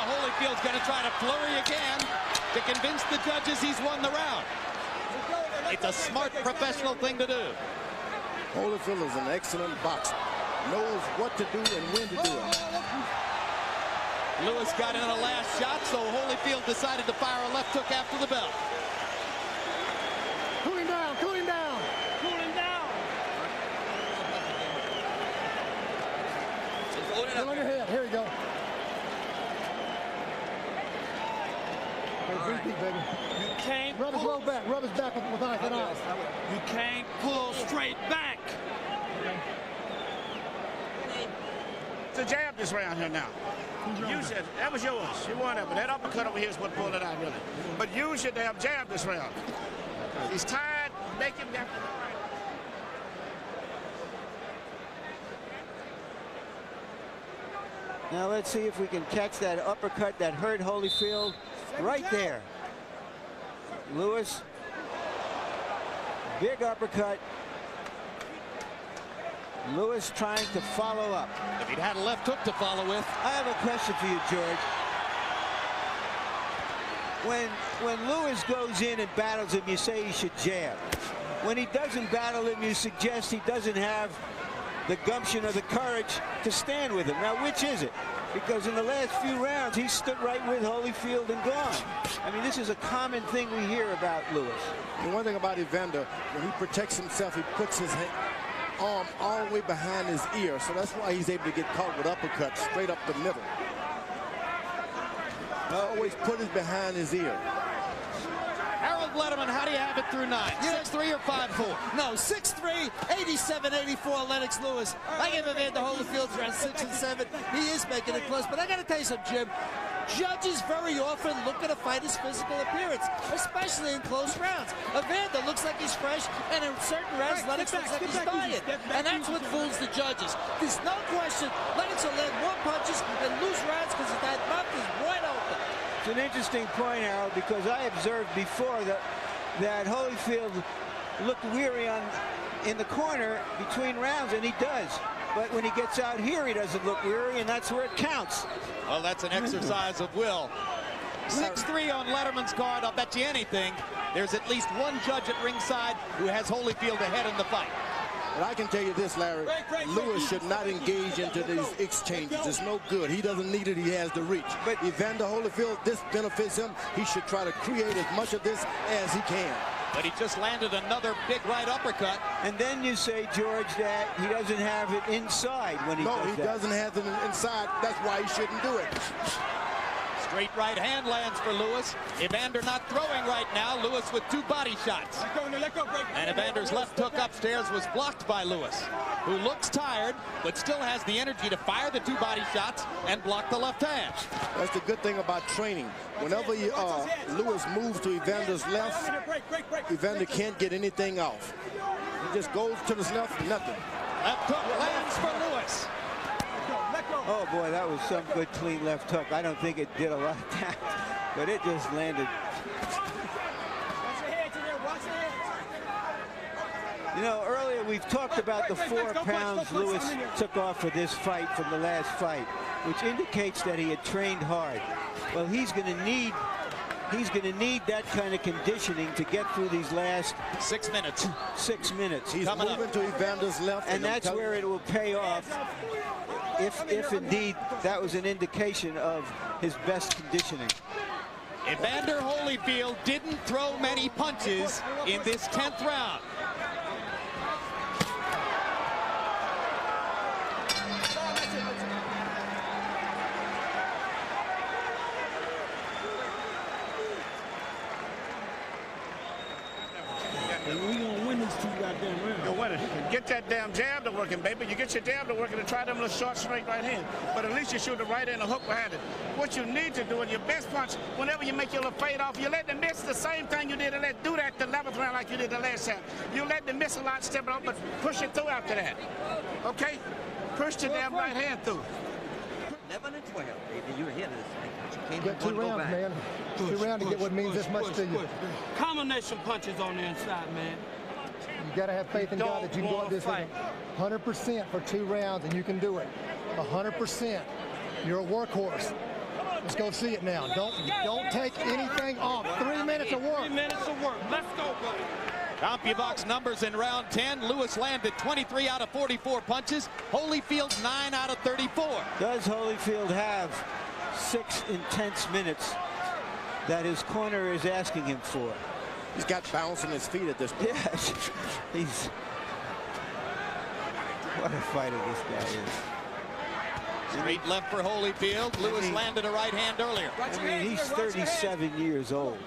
Holyfield's going to try to flurry again to convince the judges he's won the round. It's a smart professional thing to do. Holyfield is an excellent boxer. Knows what to do and when to do it. Lewis got in a last shot, so Holyfield decided to fire a left hook after the bell. Cool him down, cool him down. Cool him down. Get on your head. Here you go. Right. Baby. You can't rub his low back. Rub his back with eyes and eyes. You can't pull straight back. It's a jab this round here now. Use it. That was yours. You won that, but that uppercut over here is what pulled it out, really. But use your damn jab this round. He's tired. Make him down. Now let's see if we can catch that uppercut that hurt Holyfield right there. Lewis, big uppercut. Lewis trying to follow up. If he'd had a left hook to follow with. I have a question for you, George. When Lewis goes in and battles him, you say he should jab. When he doesn't battle him, you suggest he doesn't have the gumption or the courage to stand with him. Now, which is it? Because in the last few rounds, he stood right with Holyfield and gone. I mean, this is a common thing we hear about Lewis. And one thing about Evander, when he protects himself, he puts his arm all the way behind his ear. So that's why he's able to get caught with uppercuts straight up the middle. Always put it behind his ear. Harold Letterman, how do you have it through 9? 6'3" or 5'4"? No, 6'3", 87-84, Lennox Lewis. I give Evander Holyfield around 6 and 7. He is making it close, but I got to tell you something, Jim. Judges very often look at a fighter's physical appearance, especially in close rounds. Evander looks like he's fresh, and in certain rounds, Lennox looks like he's dying. And that's what fools the judges. There's no question Lennox will land more punches and lose rounds because that mouth is wide open. It's an interesting point, Harold, because I observed before that Holyfield looked weary in the corner between rounds, and he does. But when he gets out here, he doesn't look weary, and that's where it counts. Well, that's an exercise of will. 6'3" on Letterman's card. I'll bet you anything. There's at least one judge at ringside who has Holyfield ahead in the fight. But I can tell you this, Larry, Lewis should not engage into these exchanges. It's no good. He doesn't need it. He has the reach. But Evander Holyfield, this benefits him. He should try to create as much of this as he can. But he just landed another big right uppercut. And then you say, George, that he doesn't have it inside when he does that. No, he doesn't have it inside. That's why he shouldn't do it. Straight right hand lands for Lewis. Evander not throwing right now. Lewis with 2 body shots. And Evander's left hook upstairs was blocked by Lewis, who looks tired, but still has the energy to fire the 2 body shots and block the left hand. That's the good thing about training. Whenever Lewis moves to Evander's left, Evander can't get anything off. He just goes to his left, nothing. Left hook lands for Lewis. Oh, boy, that was some good, clean left hook. I don't think it did a lot of damage, but it just landed. You know, earlier we've talked about the 4 pounds Lewis took off for this fight from the last fight, which indicates that he had trained hard. Well, he's going to need that kind of conditioning to get through these last 6 minutes. 6 minutes. He's moving to Evander's left. And that's where it will pay off. If indeed that was an indication of his best conditioning. Evander Holyfield didn't throw many punches in this 10th round. Get that damn jab to working, baby. You get your jab to working and try them little short, straight right hand. But at least you shoot the right hand and hook behind it. What you need to do in your best punch, whenever you make your little fade off, you let them miss the same thing you did. And do that the 11th round like you did the last time. You let them miss a lot, step it up, but push it through after that. Okay? Push the damn right hand through. 11 and 12, baby. You're ahead of this thing. But you Get 2 rounds, man. 2 rounds to get what means this much to you. Combination punches on the inside, man. You got to have faith in God that you can go up this 100% for 2 rounds, and you can do it. 100%. You're a workhorse. Let's go see it now. Don't take anything off. 3 minutes of work. 3 minutes of work. Let's go, buddy. CompuBox numbers in round 10. Lewis landed 23 out of 44 punches. Holyfield 9 out of 34. Does Holyfield have 6 intense minutes that his corner is asking him for? He's got bounce on his feet at this point. Yes. He's... What a fighter this guy is. Straight left for Holyfield. Lewis landed a right hand earlier. I mean, he's 37 years old.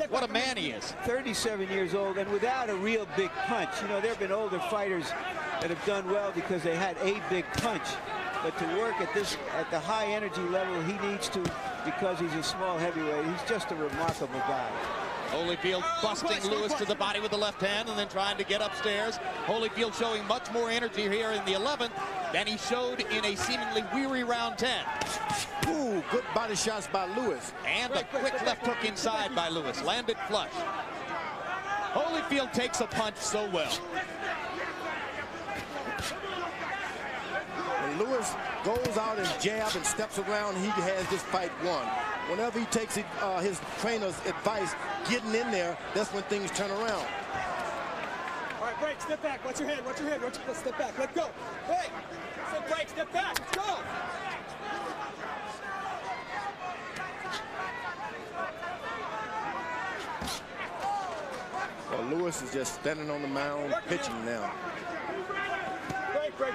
What a man he is. 37 years old and without a real big punch. You know, there have been older fighters that have done well because they had a big punch. But to work at the high energy level he needs to, because he's a small heavyweight, he's just a remarkable guy. Holyfield busting Lewis to the body with the left hand and then trying to get upstairs. Holyfield showing much more energy here in the 11th than he showed in a seemingly weary round 10. Ooh, good body shots by Lewis. And a quick left hook inside by Lewis. Landed flush. Holyfield takes a punch so well. When Lewis goes out and jab and steps around, he has this fight won. Whenever he takes his trainer's advice, getting in there, that's when things turn around. right, break, step back. Watch your hand, watch your hand. Let's step back. Let go. Hey, step break, step back. Let's go. Well, Lewis is just standing on the mound, pitching now. Break.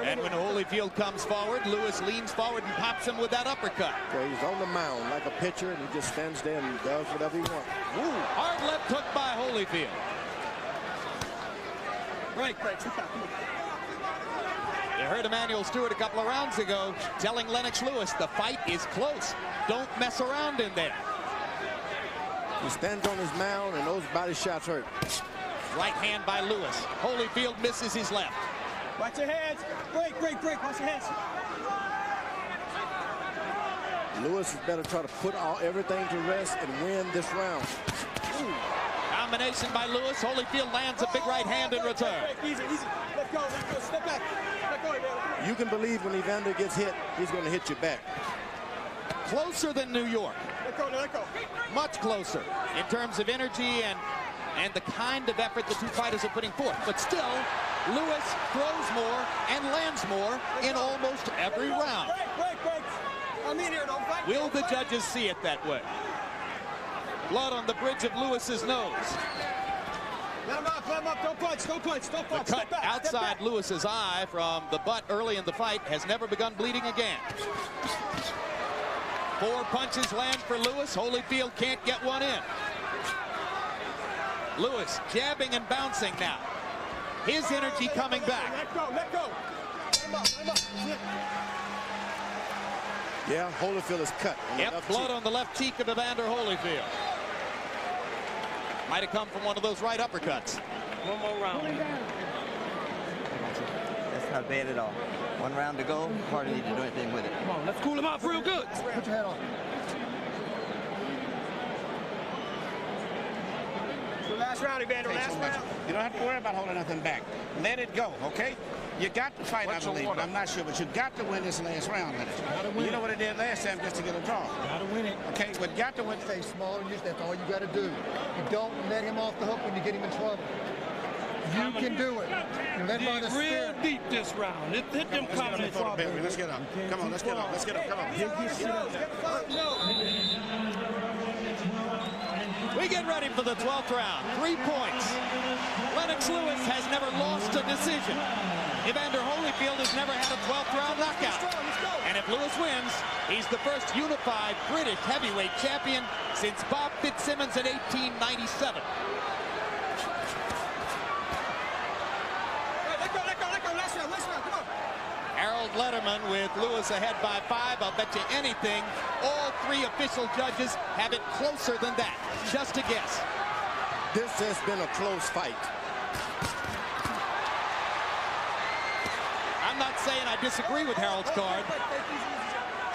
And when Holyfield comes forward, Lewis leans forward and pops him with that uppercut. Okay, he's on the mound like a pitcher, and he just stands there and does whatever he wants. Ooh, hard left hook by Holyfield. Break. You heard Emmanuel Stewart a couple of rounds ago telling Lennox Lewis the fight is close. Don't mess around in there. He stands on his mound, and those body shots hurt. Right hand by Lewis. Holyfield misses his left. Watch your hands. Break. Watch your hands. Lewis is better try to put everything to rest and win this round. Ooh. Combination by Lewis. Holyfield lands a big right hand in return. Easy. Let go. Step back. Let go, Evander. You can believe when Evander gets hit, he's going to hit you back. Closer than New York. Let go. Much closer in terms of energy and the kind of effort the two fighters are putting forth. But still, Lewis throws more and lands more in almost every round. Break. I'm in here. Don't fight. Will the judges see it that way? Blood on the bridge of Lewis's nose. Let him up. Don't punch. The cut outside Lewis's eye from the butt early in the fight has never begun bleeding again. 4 punches land for Lewis. Holyfield can't get one in. Lewis jabbing and bouncing now. His energy coming back. Let go. Let him up. Yeah, Holyfield is cut. Yep, blood on the left cheek of Evander Holyfield. Might have come from one of those right uppercuts. One more round. That's not bad at all. 1 round to go. Hardly need to do anything with it. Come on, let's cool him off real good. Put your head on. Last round, Evander. Last round. You don't have to worry about holding nothing back. Let it go, okay? You got to fight, I believe. I'm not sure, but you got to win this last round, Lennox. You know what it did last time just to get a draw. Gotta win it. Okay, but got to win. Stay smaller than you. That's all you got to do. You don't let him off the hook when you get him in trouble. You can do it. You let him on the real spirit. deep this round. Hit them comments. Let's get up. Come on, let's get up. Come on. We get ready for the 12th round. 3 points. Lennox Lewis has never lost a decision. Evander Holyfield has never had a 12th round knockout. And if Lewis wins, he's the first unified British heavyweight champion since Bob Fitzsimmons in 1897. Harold Letterman with Lewis ahead by 5. I'll bet you anything, all 3 official judges have it closer than that. Just a guess. This has been a close fight. I'm not saying I disagree with Harold's card.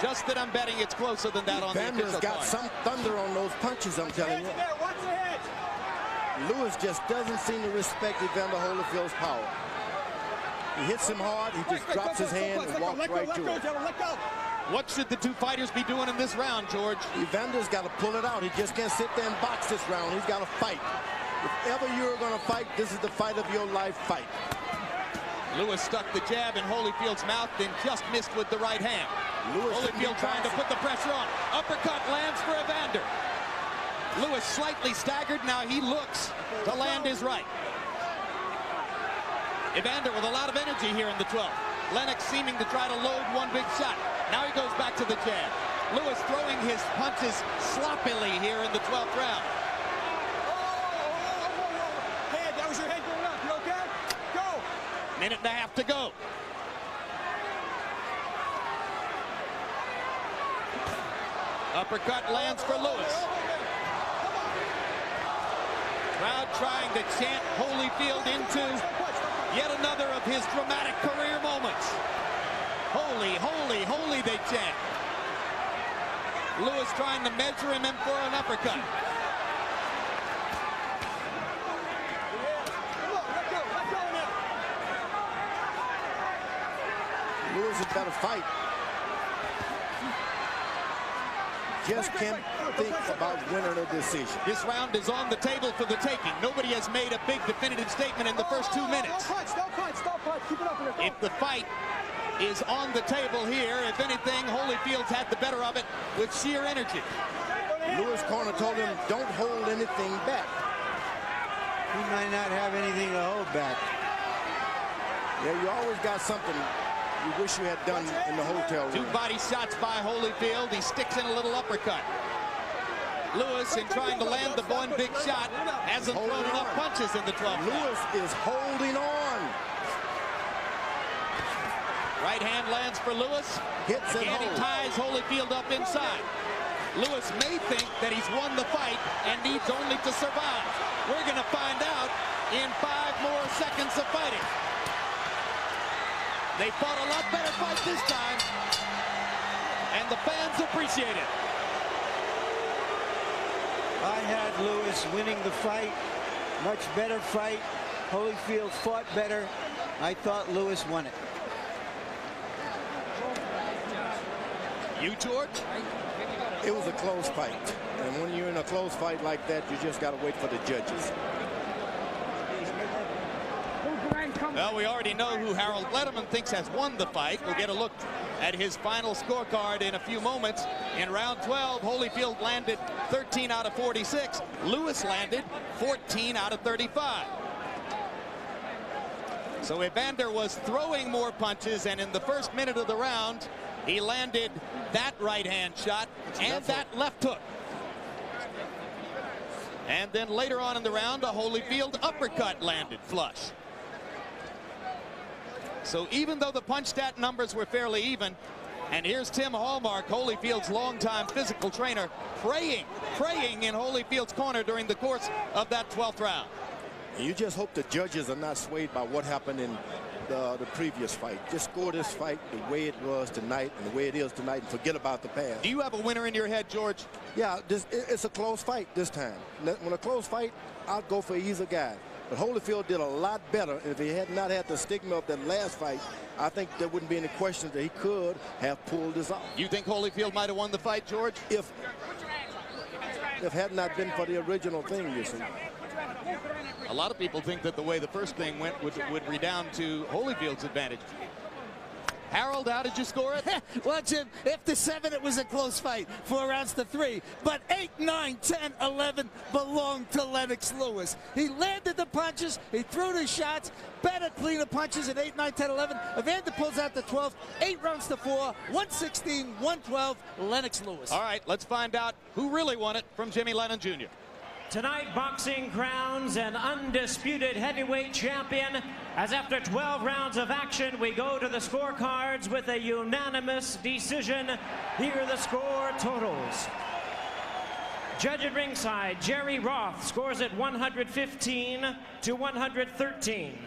Just that I'm betting it's closer than that on the official Evander's got card. some thunder on those punches, I'm telling you. Lewis just doesn't seem to respect Evander Holyfield's power. He hits him hard, he just drops his hand and walks right through it. What should the two fighters be doing in this round, George? Evander's got to pull it out. He just can't sit there and box this round. He's got to fight. If ever you're going to fight, this is the fight of your life fight. Lewis stuck the jab in Holyfield's mouth, then just missed with the right hand. Holyfield trying to put the pressure on. Uppercut lands for Evander. Lewis slightly staggered. Now he looks to land his right. Evander with a lot of energy here in the 12th. Lennox seeming to try to load one big shot. Now he goes back to the jab. Lewis throwing his punches sloppily here in the 12th round. Head, that was your head going up. You okay? Go. Minute and a half to go. Uppercut lands for Lewis. Crowd trying to chant Holyfield into yet another of his dramatic career moments. Holy, holy, holy, they chant. Lewis trying to measure him in for an uppercut. Lewis has got to fight. just can't think about winning a decision. This round is on the table for the taking. Nobody has made a big definitive statement in the first 2 minutes. Don't punch. Keep it up in there. If the fight is on the table here, if anything, Holyfield's had the better of it with sheer energy. Lewis' corner told him, don't hold anything back. He might not have anything to hold back. Yeah, you always got something you wish you had done in the hotel room. 2 body shots by Holyfield. He sticks in a little uppercut. Lewis, in trying to land the one big shot, hasn't thrown enough punches in the 12th. Lewis is holding on. Right hand lands for Lewis. Hits and he holds. ties Holyfield up inside. Lewis may think that he's won the fight and needs only to survive. We're going to find out in 5 more seconds of fighting. They fought a lot better fight this time, and the fans appreciate it. I had Lewis winning the fight. Much better fight. Holyfield fought better. I thought Lewis won it. You, George? It was a close fight. And when you're in a close fight like that, you just got to wait for the judges. Well, we already know who Harold Letterman thinks has won the fight. We'll get a look at his final scorecard in a few moments. In round 12, Holyfield landed 13 out of 46. Lewis landed 14 out of 35. So Evander was throwing more punches, and in the first minute of the round, he landed that right-hand shot and that left hook. And then later on in the round, a Holyfield uppercut landed flush. So even though the punch stat numbers were fairly even, and here's Tim Hallmark, Holyfield's longtime physical trainer, praying in Holyfield's corner during the course of that 12th round. You just hope the judges are not swayed by what happened in the previous fight. Just score this fight the way it was tonight and the way it is tonight, and forget about the past. Do you have a winner in your head, George? Yeah, it's a close fight this time. When a close fight, I'll go for either guy. But Holyfield did a lot better, and if he had not had the stigma of that last fight, I think there wouldn't be any question that he could have pulled this off. You think Holyfield might have won the fight, George? If it had not been for the original thing, you see. A lot of people think that the way the first thing went would redound to Holyfield's advantage. Harold, how did you score it? Well, Jim, after 7, it was a close fight. 4 rounds to 3. But 8, 9, 10, 11 belonged to Lennox Lewis. He landed the punches. He threw the shots. Better, cleaner punches at 8, 9, 10, 11. Evander pulls out the 12th. 8 rounds to 4. 116, 112. Lennox Lewis. All right, let's find out who really won it from Jimmy Lennon Jr. Tonight, boxing crowns an undisputed heavyweight champion, as after 12 rounds of action, we go to the scorecards with a unanimous decision. Here are the score totals. Judge at ringside, Jerry Roth scores at 115 to 113.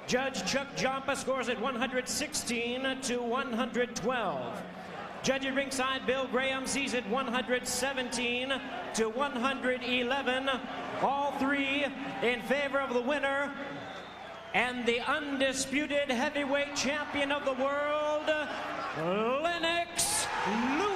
Judge Chuck Jompa scores at 116 to 112. Judge at ringside, Bill Graham sees it 117 to 111. All 3 in favor of the winner and the undisputed heavyweight champion of the world, Lennox Lewis.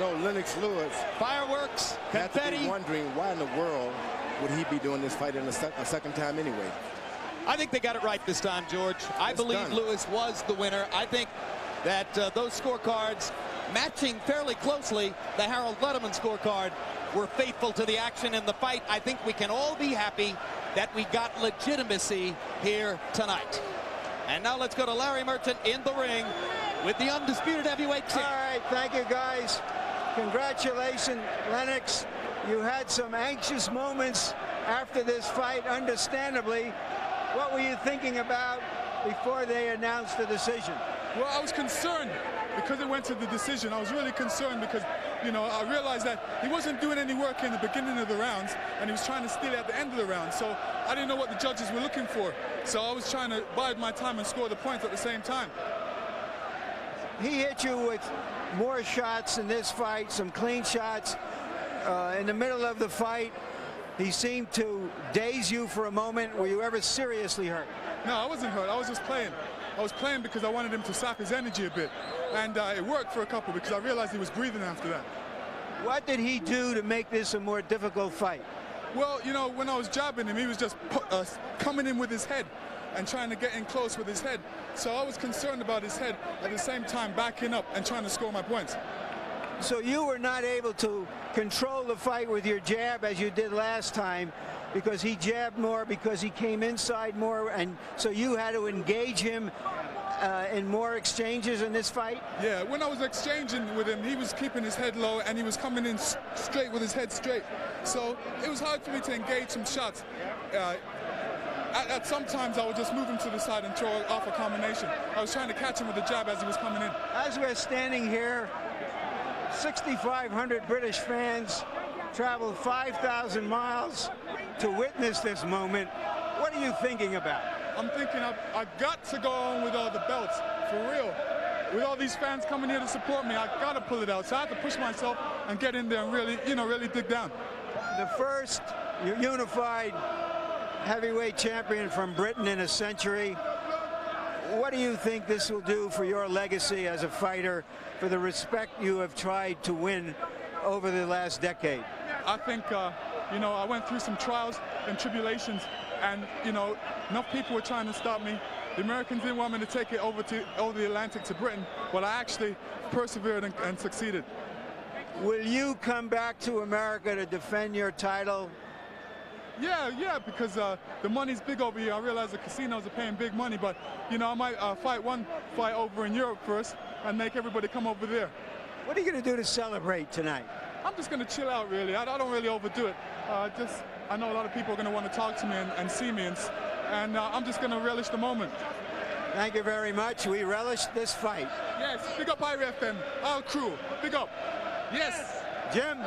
No, Lennox Lewis. Fireworks, confetti. Had to be wondering why in the world would he be doing this fight in a second time anyway. I think they got it right this time, George. I believe Lewis was the winner. I think that those scorecards, matching fairly closely the Harold Letterman scorecard, were faithful to the action in the fight. I think we can all be happy that we got legitimacy here tonight. And now let's go to Larry Merchant in the ring with the undisputed heavyweight champ. All right, thank you, guys. Congratulations, Lennox. You had some anxious moments after this fight, understandably. What were you thinking about before they announced the decision? Well, I was concerned because it went to the decision. I was really concerned because, you know, I realized that he wasn't doing any work in the beginning of the rounds, and he was trying to steal at the end of the round. So I didn't know what the judges were looking for. So I was trying to bide my time and score the points at the same time. He hit you with more shots in this fight, some clean shots. In the middle of the fight, he seemed to daze you for a moment. Were you ever seriously hurt? No, I wasn't hurt. I was just playing. I was playing because I wanted him to sap his energy a bit. And it worked for a couple because I realized he was breathing after that. What did he do to make this a more difficult fight? Well, you know, when I was jabbing him, he was just coming in with his head and trying to get in close with his head. So I was concerned about his head, at the same time backing up and trying to score my points. So you were not able to control the fight with your jab as you did last time because he jabbed more, because he came inside more, and so you had to engage him in more exchanges in this fight? Yeah, when I was exchanging with him, he was keeping his head low and he was coming in straight with his head straight. So it was hard for me to engage some shots. At sometimes I would just move him to the side and throw off a combination. I was trying to catch him with the jab as he was coming in. As we're standing here, 6,500 British fans traveled 5,000 miles to witness this moment. What are you thinking about? I'm thinking I got to go on with all the belts, for real. With all these fans coming here to support me, I got to pull it out. So I have to push myself and get in there and really, you know, really dig down. The first unified heavyweight champion from Britain in a century. What do you think this will do for your legacy as a fighter, for the respect you have tried to win over the last decade? I think, you know, I went through some trials and tribulations, and, you know, enough people were trying to stop me. The Americans didn't want me to take it over the Atlantic to Britain, but I actually persevered and succeeded. Will you come back to America to defend your title? Yeah, because the money's big over here. I realize the casinos are paying big money, but, you know, I might fight one fight over in Europe first and make everybody come over there. What are you going to do to celebrate tonight? I'm just going to chill out, really. I don't really overdo it. I know a lot of people are going to want to talk to me and see me, and I'm just going to relish the moment. Thank you very much. We relish this fight. Yes, big up IRFM, our crew. Big up. Yes. Jim.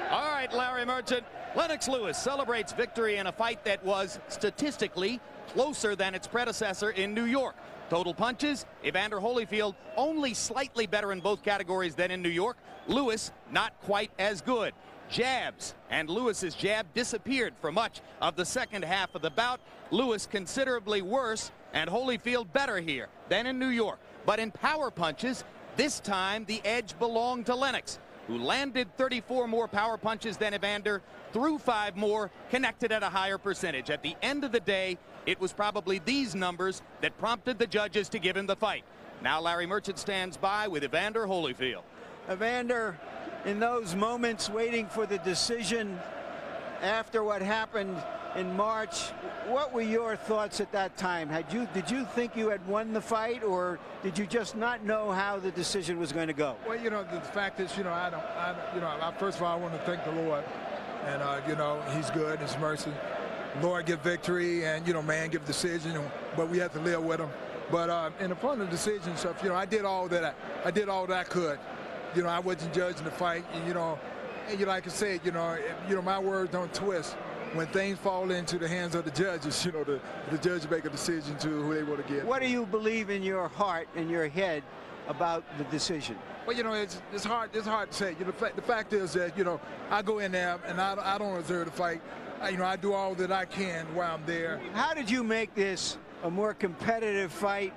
All right, Larry Merchant. Lennox Lewis celebrates victory in a fight that was statistically closer than its predecessor in New York. Total punches, Evander Holyfield only slightly better in both categories than in New York. Lewis not quite as good. Jabs, and Lewis's jab disappeared for much of the second half of the bout. Lewis considerably worse and Holyfield better here than in New York. But in power punches, this time the edge belonged to Lennox, who landed 34 more power punches than Evander, threw 5 more, connected at a higher percentage. At the end of the day, it was probably these numbers that prompted the judges to give him the fight. Now Larry Merchant stands by with Evander Holyfield. Evander, in those moments waiting for the decision after what happened in March, what were your thoughts at that time? Did you think you had won the fight, or did you just not know how the decision was going to go? Well, you know, the fact is, you know, first of all, I want to thank the Lord, and you know, He's good, His mercy. Lord give victory, and you know, man give decision, but we have to live with Him. But in the front of the decision stuff, you know, I did all that I could. You know, I wasn't judging the fight, and you know, like I said, you know, my words don't twist. When things fall into the hands of the judges, you know, the judges make a decision to who they want to get. What do you believe in your heart and your head about the decision? Well, you know, it's hard to say. You know, the fact is that, you know, I go in there and I don't reserve the fight. You know, I do all that I can while I'm there. How did you make this a more competitive fight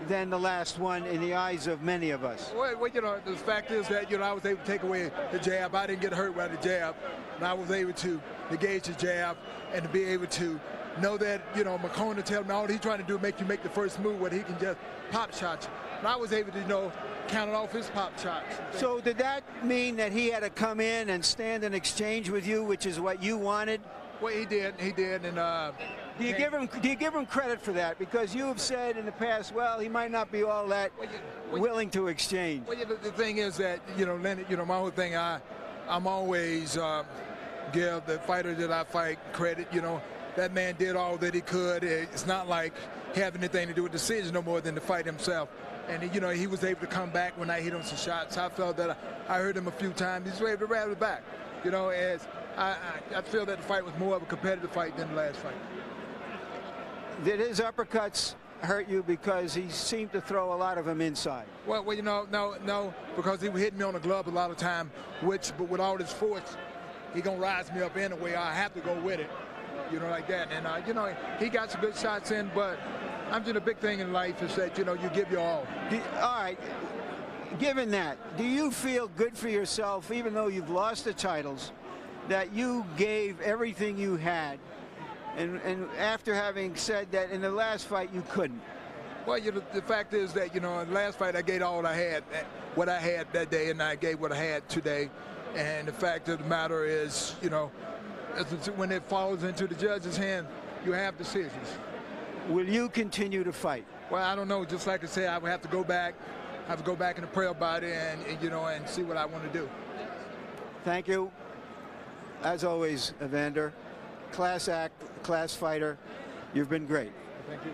than the last one in the eyes of many of us? Well, you know, the fact is that, you know, I was able to take away the jab. I didn't get hurt by the jab. And I was able to engage the jab and to be able to know that, you know, McCona tell me all he's trying to do is make you make the first move where he can just pop shots. And I was able to, you know, count off his pop shots. So did that mean that he had to come in and stand in exchange with you, which is what you wanted? Well, he did, and do you give him credit for that? Because you have said in the past, well, he might not be all that willing to exchange. Well, the thing is that, you know, Lenny, you know, my whole thing, I'm always give the fighter that I fight credit. You know, that man did all that he could. It's not like he have anything to do with the decision no more than to fight himself. And, you know, he was able to come back when I hit him some shots. I felt that I heard him a few times. He's able to rattle back. You know, as I feel that the fight was more of a competitive fight than the last fight. Did his uppercuts hurt you because he seemed to throw a lot of them inside? Well, you know, no, because he was hitting me on the glove a lot of time, but with all this force, he gonna rise me up anyway. I have to go with it, you know, like that. And you know, he got some good shots in, but I'm just a big thing in life is that, you know, you give your all. All right. Given that, do you feel good for yourself, even though you've lost the titles, that you gave everything you had? And after having said that in the last fight you couldn't? Well, you know, the fact is that, you know, in the last fight I gave all I had, what I had that day, and I gave what I had today. And the fact of the matter is, you know, when it falls into the judge's hand, you have decisions. Will you continue to fight? Well, I don't know. Just like I said, I would have to go back. I have to go back and pray about it, and you know, and see what I want to do. Thank you. As always, Evander, class act, class fighter. You've been great. Thank you.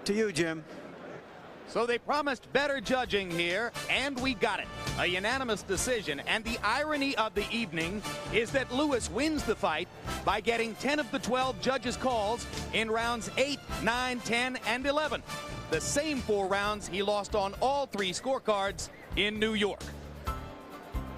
To you, Jim. So they promised better judging here, and we got it. A unanimous decision, and the irony of the evening is that Lewis wins the fight by getting 10 of the 12 judges' calls in rounds 8, 9, 10, and 11. The same 4 rounds he lost on all 3 scorecards in New York.